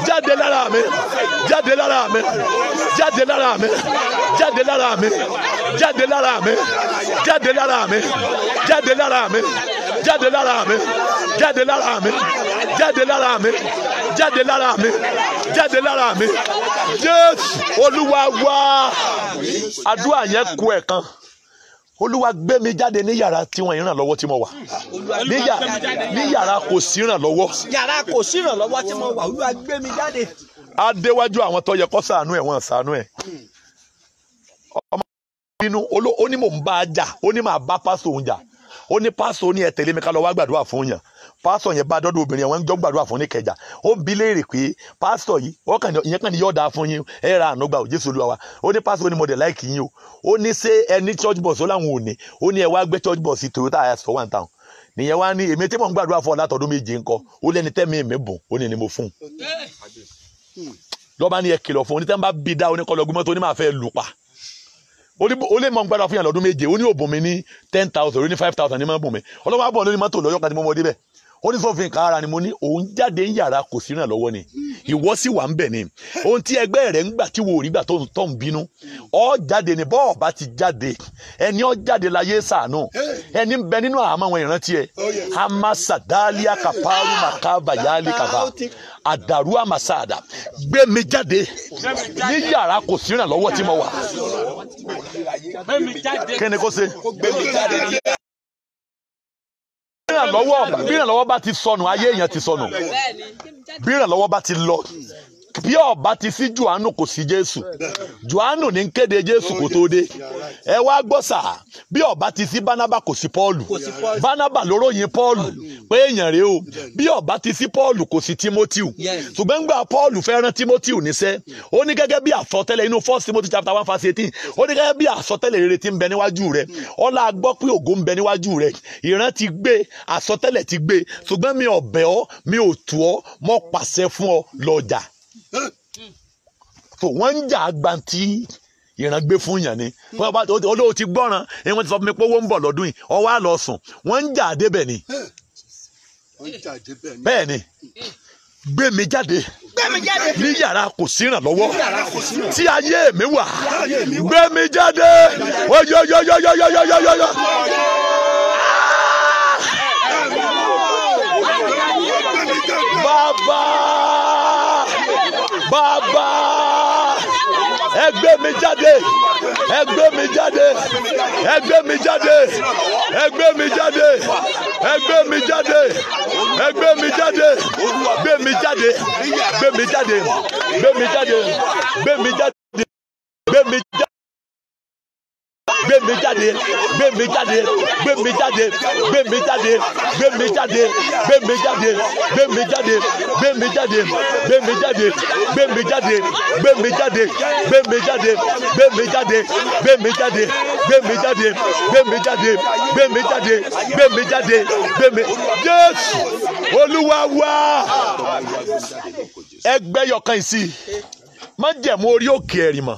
jáde lára mi jáde lára mi jáde lára mi jáde lára mi jáde lára mi jáde lára mi jáde lára mi jáde lára mi jáde lára mi jáde lára mi jáde lára mi jáde lára mi Jésù Olúwa wá àdúrà yẹn kù ẹ̀kan Olúwa gbé mi jáde ní yàrá tí wọ́n ìrànlọ́wọ́ tí mo wà ní yàrá kò sí ìrànlọ́wọ́ yàrá kò sí ìrànlọ́wọ́ tí mo wà Olúwa gbé mi jáde. adéwájú àwọn tó yẹ kó ṣàánú ẹ̀ wọ́n ṣàánú ẹ̀ ọmọ inú ó ní mò ń bá a jà ó ní màá bá pásítọ̀ òun jà ó ní pásítọ̀ ní ẹ tẹ̀lé mi ká lọ wá gbàdúrà fún yàn pásítọ̀ yẹn bá dọ́dọ̀ obìnrin yẹn wọ́n ń jọ gbàdúrà fún ní Ìkẹjà ó bi léèrè pé pásítọ̀ yìí ìyẹn kàn ní yọ̀ọ̀dà fún yín ẹ ra àánú gbà ò Jésù Olúwa wa ó ní pásítọ̀ ní mo dẹ̀ láìkì yín o ó ní ṣé ẹni church bus ó láwọn ò ní ó ní ẹ wá gbé church bus Toyota Hiace 1 town nìyẹn wá ní èmi tí mò ń gbàdúrà fún ọ látọdún méje ńkọ́ ó lẹ́ni tẹ́mi mi bùn ó ní mo fún lọ́ba ní ẹ kìlọ̀ fún onítẹ́ ń bá bí dá oníkọlọ́gbọ́n tó ní máa fẹ́ lù pa ó lè mọ̀ ń gbàdúrà fún yàn lọ́dún méje ó ní òbùn mi ní 10,000 ó ní 5,000 ní máa bùn mi ọlọ́wọ́ àbọ̀ lórí mọ́tò lọ́yọ́ kan tí mo mọ̀ débẹ̀ ó ní sọ́fin kan ara ni mo ní òun jáde ń yàrá kò sí ràn lọ́wọ́ ni ìwọ sì wà ń bẹ̀ ni ohun tí ẹgbẹ́ rẹ̀ ń gbà tí wò rí gbà tó ń bínú ọ jáde ni bọ́ọ̀ bá ti jáde ẹni ọ jáde láyé ṣàánú ẹni ń bẹ nínú àmọ́ àwọn ìrántí ẹ amasadalia kaparu makaba yali kaba àdàrú àmàsáàdà gbé mi jáde ní yàrá kò sí ràn lọ́wọ́ tí mo wà kí ni kò ṣe bí ìrànlọ́wọ́ bá ti sọnù ayé èèyàn ti sọnù bí ìrànlọ́wọ́ bá ti lọ bí ọba ti sí Jòhánù kò sí Jésù Jòhánù ní kéde Jésù kò tó dé ẹ wá gbọ́ sà bí ọba ti sí Bánábà kò sí Pọ́ọ̀lù Bánábà ló ròyìn Pọ́ọ̀lù pé èèyàn rèé o bí ọba ti sí Pọ́ọ̀lù kò sí Tímótíù ṣùgbọ́n gbà Pọ́ọ̀lù fẹ́ràn Tímótíù níṣẹ́ ó ní gẹ́gẹ́ bí àsọtẹ́lẹ̀ inú 1 Timothy chapter 1 verse 18 ó ní gẹ́gẹ́ bí àsọtẹ́lẹ̀ rere tí ń bẹ níwájú rẹ̀ ọlá gbọ́ pé ògo ń bẹ níwájú rẹ̀ ìran ti gbé àsọtẹ́lẹ̀ ti gbé ṣùgbọ́n mi ò bẹ̀ ọ́ mi ò tù ọ́ mo pàṣẹ fún ọ lọ́jà so wọ́n ń jà àgbàntí ìran gbé fún yàn ni olóò ti gbọ́ràn ẹni wọ́n ti sọ fún mi pé owó ń bọ̀ lọ́dún yìí ọwọ́ á lọ sùn wọ́n ń jà débẹ̀ ni bẹ́ẹ̀ ni gbé mi jáde ní yàrá kò sí ìrànlọ́wọ́ tí ayé mi wà gbé mi jáde oyoyoyoyoyoyoyoyo. Bàbá ẹ gbé mi jáde ẹ gbé mi jáde ẹ gbé mi jáde ẹ gbé mi jáde ẹ gbé mi jáde ẹ gbé mi jáde gbé mi jáde gbé mi jáde gbé mi jáde gbé mi jáde gbé mi jáde. Gbé mi jáde, gbé mi jáde, gbé mi jáde, gbé mi jáde, gbé mi jáde, gbé mi jáde, gbé mi jáde, gbé mi jáde, gbé mi jáde, gbé mi jáde, gbé mi jáde, gbé mi jáde, gbé mi jáde, gbé mi jáde, gbé mi jáde, gbé mi jáde, gbé mi jáde, gbé mi jáde, gbé mi. Jésù Olúwa wa ẹgbẹ́ yọkan sí má jẹ̀mú orí òkè ẹ̀rì mọ̀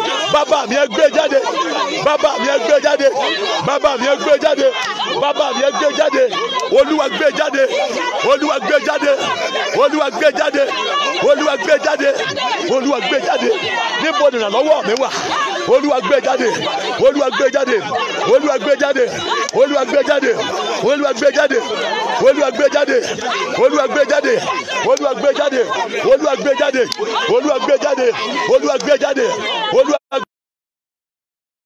bàbá mi ẹ gbé jáde, bàbá mi ẹ gbé jáde, bàbá mi ẹ gbé jáde, bàbá mi ẹ gbé jáde, Olúwa gbé jáde, Olúwa gbé jáde, Olúwa gbé jáde, Olúwa gbé jáde, Olúwa gbé jáde, níbo ni ìrànlọ́wọ́ mi wà? Olúwa gbé jáde, Olúwa gbé jáde, Olúwa gbé jáde, Olúwa gbé jáde, Olúwa gbé jáde, Olúwa gbé jáde, Olúwa gbé jáde, Olúwa gbé jáde, Olúwa gbé jáde, Olúwa gbé jáde, Olúwa gbé jáde, Olúwa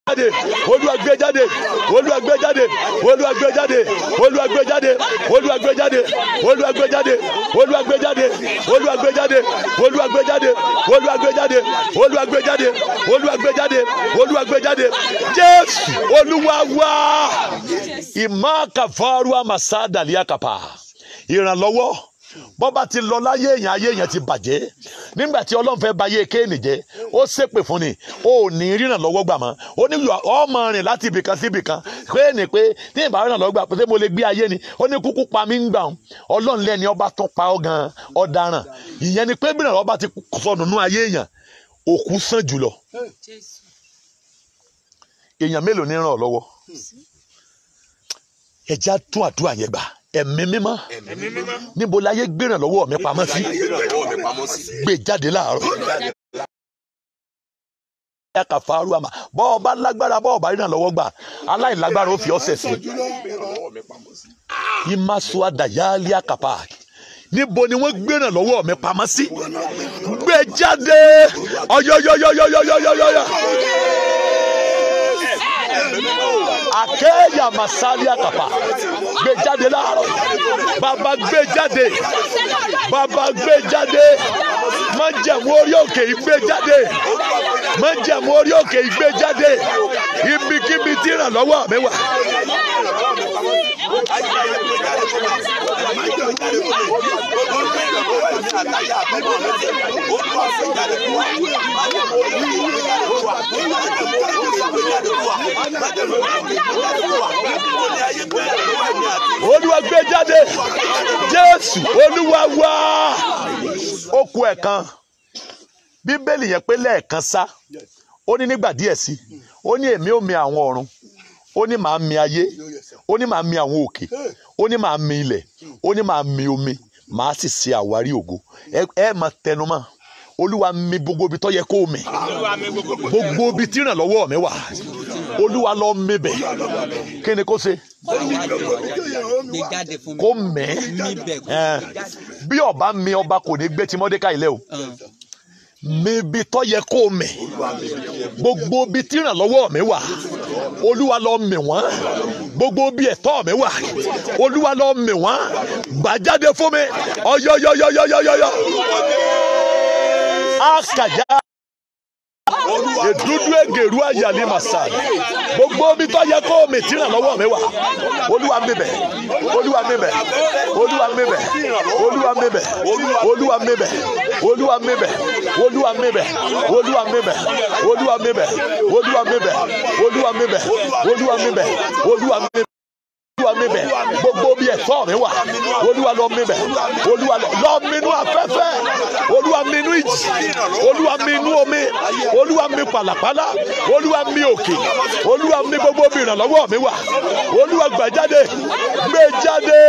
Olúwa gbé jáde, Olúwa gbé jáde, Olúwa gbé jáde, Olúwa gbé jáde, Olúwa gbé jáde, Olúwa gbé jáde, Olúwa gbé jáde, Olúwa gbé jáde, Olúwa gbé jáde, Olúwa gbé jáde, Olúwa gbé jáde, Olúwa gbé jáde, Olúwa gbé jáde. Jésù Olúwa wa. Ìmá kàfàrú àmàsádà líàkàpà. Ìrànlọ́wọ́ bọ́ba ti lọ láyé èèyàn, ayé èèyàn ti bàjẹ́. Nígbà tí Ọlọ́run fẹ́ ba ayé Kéènì jẹ́, ó ṣépè fún ni, ó ní ríran lọ́wọ́ gbà mọ́. Ó ní ọmọ rìn láti ibìkan sí ibìkan. Kéènì pé tí ìbá ríran lọ́wọ́ gbà pé mo lè gbé ayé ni. Ó ní kúkú pa mí ń gbà ọ́n. Ọlọ́run lẹ́ni ọba tún pa ọ́ gan ọ̀daràn. Ìyẹn ni pé bí ìrànlọ́wọ́ bá ti sọnù nú ayé èèyàn, òkú sàn jùlọ. Èèyàn mélòó ní ràn ọ́ lọ́wọ́? Ẹ já tún àdúrà yẹn gbà. Ẹ̀mí mímọ́ níbo láyé gbéràn lọ́wọ́ mi pamọ́ sí, gbé jáde láàárọ̀. Kàfàrú àmà bọ́ọ̀ bá lágbára, bọ́ọ̀ bá ríran lọ́wọ́ gbà, aláìlágbára ó fi ọ́sẹ̀ sí. Ìmásùá dàyálí àkàpà níbo ni wọ́n gbéràn lọ́wọ́ mi pamọ́ sí, gbé jáde. Ọyọyọyọyọyọyọyọ. Akeya masali akapa gbé jáde láàárọ̀, bàbá gbé jáde, bàbá gbé jáde, májẹ̀mú orí òkè ìgbé jáde, májẹ̀mú orí òkè ìgbé jáde, ibikíbi tí ìrànlọ́wọ́ mi wà. Olúwa gbé jáde, Jésù Olúwa wá. Ó kù ẹ̀kan, Bíbélì yẹn pé lẹ́ẹ̀kan sá, ó ní nígbà díẹ̀ sí, ó ní èmi ó mi àwọn ọ̀run, ó ní màá mi ayé, ó ní màá mi àwọn òkè, ó ní màá mi ilẹ̀, ó ní màá mi omi, màá sì ṣe àwárí ògo. Ẹ máa tẹnumọ́, Olúwa mi gbogbo ibi tó yẹ kó mi, gbogbo ibi tí ìrànlọ́wọ́ mi wà, Olúwa lọ mi bẹ̀. Kí ni kó ṣe? Kó mẹ́. Bí ọba mi ọba kò ní gbé ti Mọ́dékáì lẹ́ o. Mi ibi tó yẹ kó mi, gbogbo ibi tí ìrànlọ́wọ́ mi wà, Olúwa lọ mi wọ́n. Gbogbo ibi ẹ̀tọ́ mi wà, Olúwa lọ mi wọ́n. Gbà jáde fún mi. Ọyọyọyọyọyọyọ. Akàjá èdúdú ègèrú àyàlí màsà. Gbogbo ibi tó yẹ kó mi tí ìrànlọ́wọ́ mi wà, Olúwa mi bẹ̀, Olúwa mi bẹ̀, Olúwa mi bẹ̀, Olúwa mi bẹ̀, Olúwa mi bẹ̀, Olúwa mi bẹ̀, Olúwa mi bẹ̀, Olúwa mi bẹ̀, Olúwa mi bẹ̀, Olúwa mi bẹ̀, Olúwa mi bẹ̀, Olúwa mi bẹ̀, Olúwa mi bẹ̀. Olúwa mi bẹ̀, gbogbo bí ẹ̀tọ́ mi wà, Olúwa lọ mi bẹ̀, Olúwa lọ minú afẹ́fẹ́, Olúwa minú ìjì, Olúwa minú omi, Olúwa mi pàlàpàlà, Olúwa mi òkè, Olúwa mi gbogbo bí ìrànlọ́wọ́ mi wà, Olúwa gbà jáde, gbé jáde.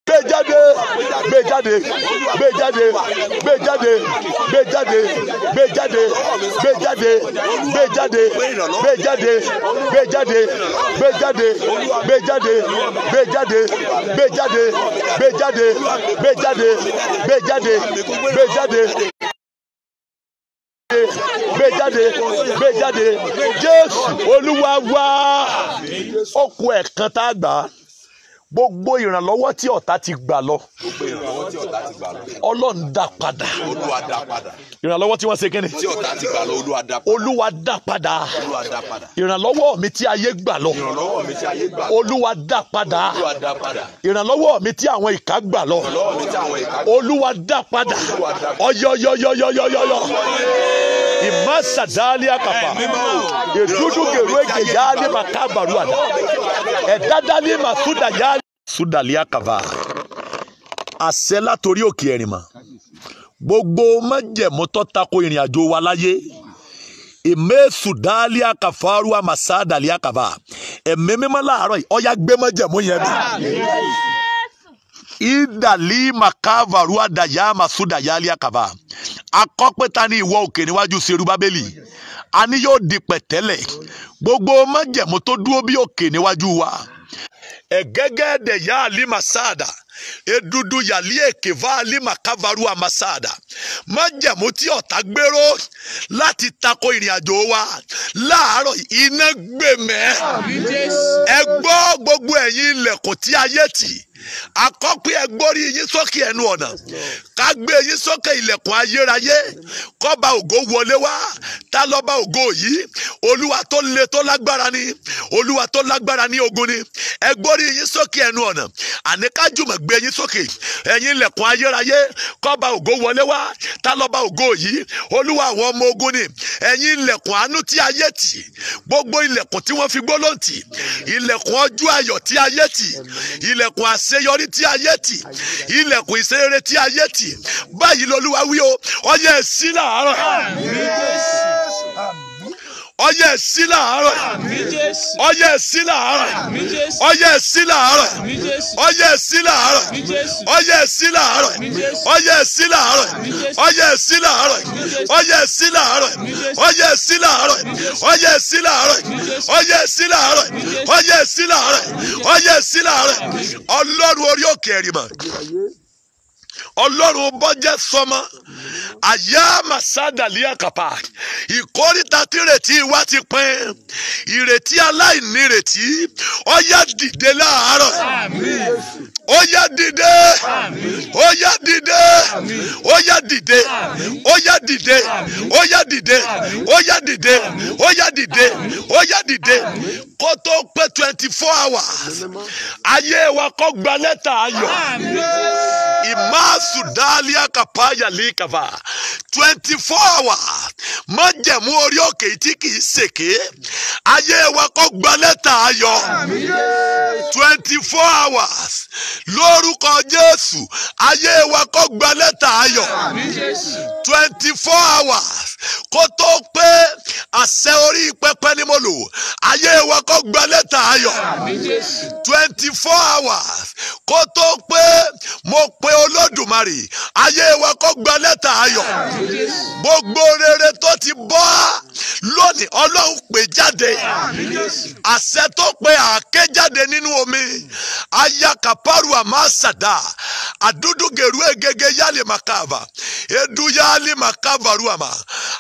Gbé jáde, gbé jáde, gbé jáde, gbé jáde, gbé jáde, gbé jáde, gbé jáde, gbé jáde, gbé jáde, gbé jáde, gbé jáde, gbé jáde, gbé jáde, gbé jáde, gbé jáde, gbé jáde, gbé jáde, gbé jáde. Gbé jáde, gbé jáde, Jésù Olúwa wá. Ó kù ẹ̀kan tá a gbà. Gbogbo ìrànlọ́wọ́ tí ọ̀tá ti gbà lọ, Ọlọ́run dá padà. Ìrànlọ́wọ́ tí wọ́n ṣe kíni? Tí ọ̀tá ti gbà lọ, Olúwa dá padà. Ìrànlọ́wọ́ mi tí ayé gbà lọ, Olúwa dá padà. Ìrànlọ́wọ́ mi tí àwọn ìkà gbà lọ, Olúwa dá padà. Ọyọyọyọyọyọyọ. Ìmásàdálí àkàpà, èdúdú gèrú ègè yá ní màkàbàrú àdá, ẹ̀dádálí màsúdà yá. Súdàlí àkàbà, àṣẹ látorí òkè ẹ̀rìnmọ̀, gbogbo májẹ̀mú tó tako ìrìn àjò wa láyé ìmẹ́sù dálíà kàfàrú àmàsá dàlíà kàfà ẹ̀mí mímọ́ láàárọ̀ yìí ọ̀yá gbé májẹ̀mú yẹn mi. ìdàlí màkàvàrú àdàyà màsúdàyàlíà kàfà akọ́pẹ́ta ní ìwọ òkè níwájú Serubábélì a ní yóò di pẹ̀tẹ́lẹ̀ gbogbo májẹ̀mú tó dúró bí òkè níwájú wa ẹ̀gẹ́gẹ́ dẹ̀ yá àlímàsáàdà edudu yàlí èkèvá àlímàkàvàrú àmàsáàdà májẹ̀mú tí ọ̀tá gbèrò láti tako ìrìn àjò wa láàárọ̀ iná gbèmẹ́ ẹ gbọ́ gbogbo ẹ̀yin ilẹ̀kùn tí ayé tì akọ́pẹ́ ẹgbórí yín sókè ẹnu ọ̀nà ká gbé yín sókè ilẹ̀kùn ayérayé kọ́ba ògo wọlé wá tá lọ́ba ògo yìí olúwa tó le tó lágbára ni olúwa tó lágbára ní ogun ni ẹgbórí yín sókè ẹnu ọ̀nà àní ká jùmọ̀ gbé yín sókè ẹ̀yin ilẹ̀kùn ayérayé kọ́ba ògo wọlé wá tá lọ́ba ògo yìí olúwa àwọn ọmọ ogun ni ẹ̀yin ilẹ̀kùn àánú tí ayé tì gbogbo ilẹ̀kùn tí wọ́n fi gbólóhùn tì ilẹ̀kùn ọjọ́ ayọ̀ tí ayé tì ilẹ̀kùn àṣeyọrí tí ayé tì ilẹ̀kùn ìṣerere tí ayé tì báyìí lolúwa wí o ọyẹ sí láàárọ̀ ọyẹ sí láàárọ̀ ọyẹ sí láàárọ̀ ọyẹ sí láàárọ̀ ọyẹ sí láàárọ̀ ọyẹ sí láàárọ̀ ọyẹ sí láàárọ̀ ọyẹ sí láàárọ̀ ọyẹ sí láàárọ̀ ọyẹ sí láàárọ̀ ọyẹ sí láàárọ̀ ọyẹ sí láàárọ̀ ọyẹ sí láàárọ̀ ọyẹ sí láàárọ̀ ọlọ́run orí òkè ẹ̀rìmọ̀ ọlọ́run bọ́jẹ́ sọmọ àyà màsádàlíà kàpá ìkórìtà tìrètí wa ti pín ìrètí aláìnírètí ó yá dìde láàárọ̀ ó yá dìde ó yá dìde ó yá dìde ó yá dìde ó yá dìde ó yá dìde ó yá dìde ó yá dìde kó tó pé 24 hours ayé wa kó gba lẹ́tà ayọ̀ ìmáàsù dálíà kàpáyà lè kàfà 24 hours májẹ̀mú orí òkè tí kìí ṣèké ayé wa kó gba lẹ́tà ayọ̀ 24 hours lórúkọ Jésù ayé wa kó gba lẹ́tà ayọ̀ 24 hours kó tó pé àṣẹ orí pẹpẹ ni mo lò ayé wa kó gba lẹ́tà ayọ̀ 24 hours kó tó pé mo pe Olódùmarè ayé wa kó gba lẹ́tà ayọ̀ gbogbo rere tó ti bọ́ lónìí Ọlọ́run pè jáde àṣẹ tó pe àáké jáde nínú omi ayakaparu amasada adudugeru egege yali makava edu yali makava ruama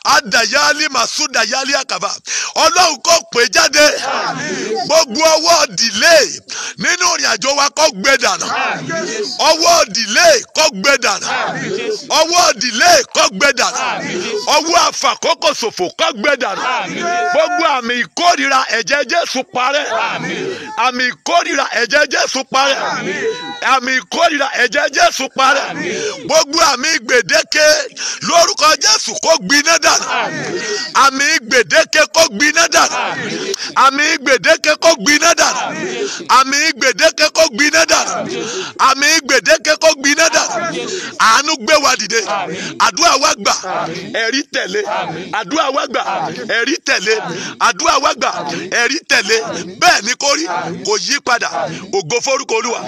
ada yali masuda yali akava Ọlọ́run kó pè jáde gbogbo ọwọ́ delay nínú ìrìn àjò wa kó gbé dànù ọwọ́ delay kó gbé dànù ọwọ́ delay kó gbé dànù ọwọ́ àfàkókò ṣòfò kó gbé dànù gbogbo àmì ìkórìíra ẹ̀jẹ̀ Jésù parẹ́ àmì ìkórìíra ẹ̀jẹ̀ Jésù parẹ́ àmì ìkórìíra ẹ̀jẹ̀ Jésù parẹ́ gbogbo àmì gbèdéke lórúkọ Jésù kó gbiná dànù àmì gbèdéke kó gbiná dànù àmì gbèdéke kó gbiná dànù àmì gbèdéke kó gbiná dànù àmì gbèdéke kó gbiná dànù àánú gbé wa dìde àdúrà wa gbà ẹ̀rí tẹ̀lé àdúrà wa gbà ẹ̀rí tẹ̀lé àdúrà wa gbà ẹ̀rí tẹ̀lé bẹ́ẹ̀ ni kó rí kò yí padà ògo forúkọ Olúwa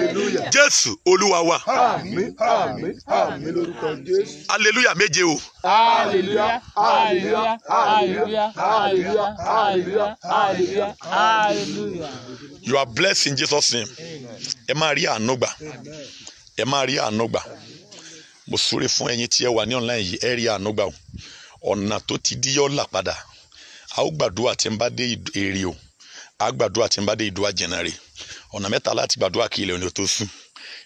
Jésù Olúwa wa. Àmín àmín àmín lórúkọ Jésù. Hallelujah méje o. Hallelujah, hallelujah, hallelujah, hallelujah, hallelujah, hallelujah, hallelujah. You are blessed in Jesus' name. Ẹ máa rí àánú gbà. Ẹ máa rí àánú gbà. Mo súre fún ẹ̀yin tí ẹ wà ní online yìí ẹ rí àánú gbà o. Ọ̀nà tó ti dí yọ́ là padà. A ó gbàdúrà tí ń bá dé èrè o. A gbàdúrà tí ń bá dé ìdúrà jẹ̀nàrè. Ọ̀nà mẹ́ta láti gbàdúrà kí ilẹ̀ òní tó sùn.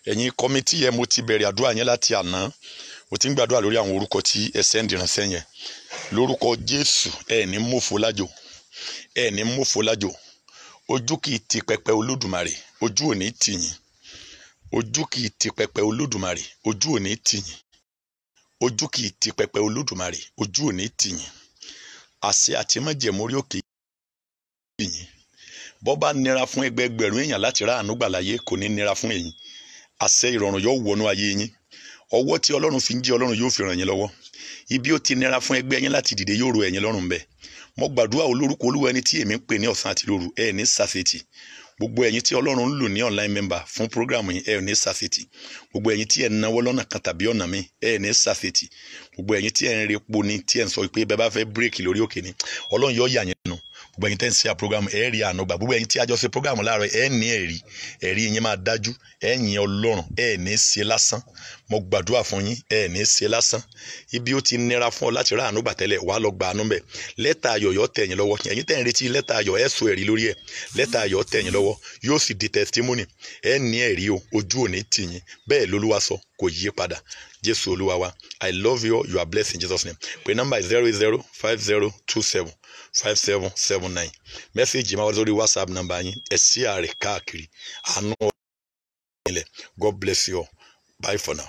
Ẹ̀yin kọ́mítì yẹn mo ti bẹ̀rẹ̀ àdúrà yẹn láti àná. Mo ti ń gbàdúrà lórí àwọn orúkọ tí ẹ sẹ́ndì ránṣẹ́ yẹn. Lórúkọ Jésù ẹ ní mọ̀fọ́ lájò. Ẹ ní mọ̀fọ́ lájò. Ojú kì í ti pẹpẹ Olódùmarè. Ojú ò ní tì yín. Ojú kì í ti pẹpẹ Olódùmarè. Ojú ò ní tì yín. Ojú kì í ti pẹpẹ Olódùmarè. Ojú ò ní tì yín. Àṣẹ àti májẹ̀mú orí òkè yín. Bọ́ bá nira fún ẹgbẹgbẹ̀rún èèyàn láti rá àánú gbà láyé kò ní nira fún ẹ̀yin. Àṣẹ ìrọ̀rùn yóò wọnú ayé yín. ọwọ́ tí Ọlọ́run fi ń jẹ́ Ọlọ́run yóò fi ràn yín lọ́wọ́. Ibi ó ti nira fún ẹgbẹ́ yín láti dìde yóò ro ẹ̀yin lọ́rùn bẹ́ẹ̀. Mo gbàdúrà olórúkọ Olúwa ẹni tí èmi ń pè ní ọ̀sán àti lóru ẹ ní ṣàṣetì. Gbogbo ẹ̀yin tí Ọlọ́run ń lò ní online member fún program yìí ẹ ní ṣàṣetì. Gbogbo ẹ̀yin tí ẹ ń náwó lọ́nà kan tàbí ọ̀nà mi ẹ ní ṣàṣetì. Gbogbo ẹ̀yin tí ẹ ń repo ni tí ẹ ń sọ pé bẹ́ẹ̀ bá fẹ́ bírèkì lórí òkè ni Ọlọ́run yóò yà yín nù. Gbogbo ẹ̀yin tẹ́ ń ṣe program ẹ rí àánú gbà. Gbogbo ẹ̀yin tí a jọ ṣe program láàárọ̀ ẹ ní ẹ̀rí yín máa dájú. Ẹ yìn Ọlọ́run ẹ ní ṣe lásán. Mo gbàdúrà fún yín ẹ ní ṣe lásán. Ibi ó ti nira fún ọ láti rà àánú gbà tẹ́lẹ̀ wàá lọ gba àánú bẹ̀. Lẹ́tà ayọ̀ yóò tẹ̀ yín lọ́wọ́. Ẹ̀yin tẹ́ ń retí lẹ́tà ayọ̀ ẹ sọ ẹ̀rí lórí ẹ̀. Lẹ́tà ayọ̀ tẹ̀ yín lọ́wọ́ yóò sì di testimony. Ẹ ní ẹ̀rí o ojú òní tì yín bẹ́ẹ̀ lolúwa sọ kò yí padà. Jésù Olúwa wa. I love you all. You are blessed in Jesus' name. Pé number is 08050275779. Message máa wá lórí WhatsApp number yín. Ẹ ṣí àrẹ káàkiri. Àánú ọ̀rọ̀ ilẹ̀. God bless you all. Bye for now.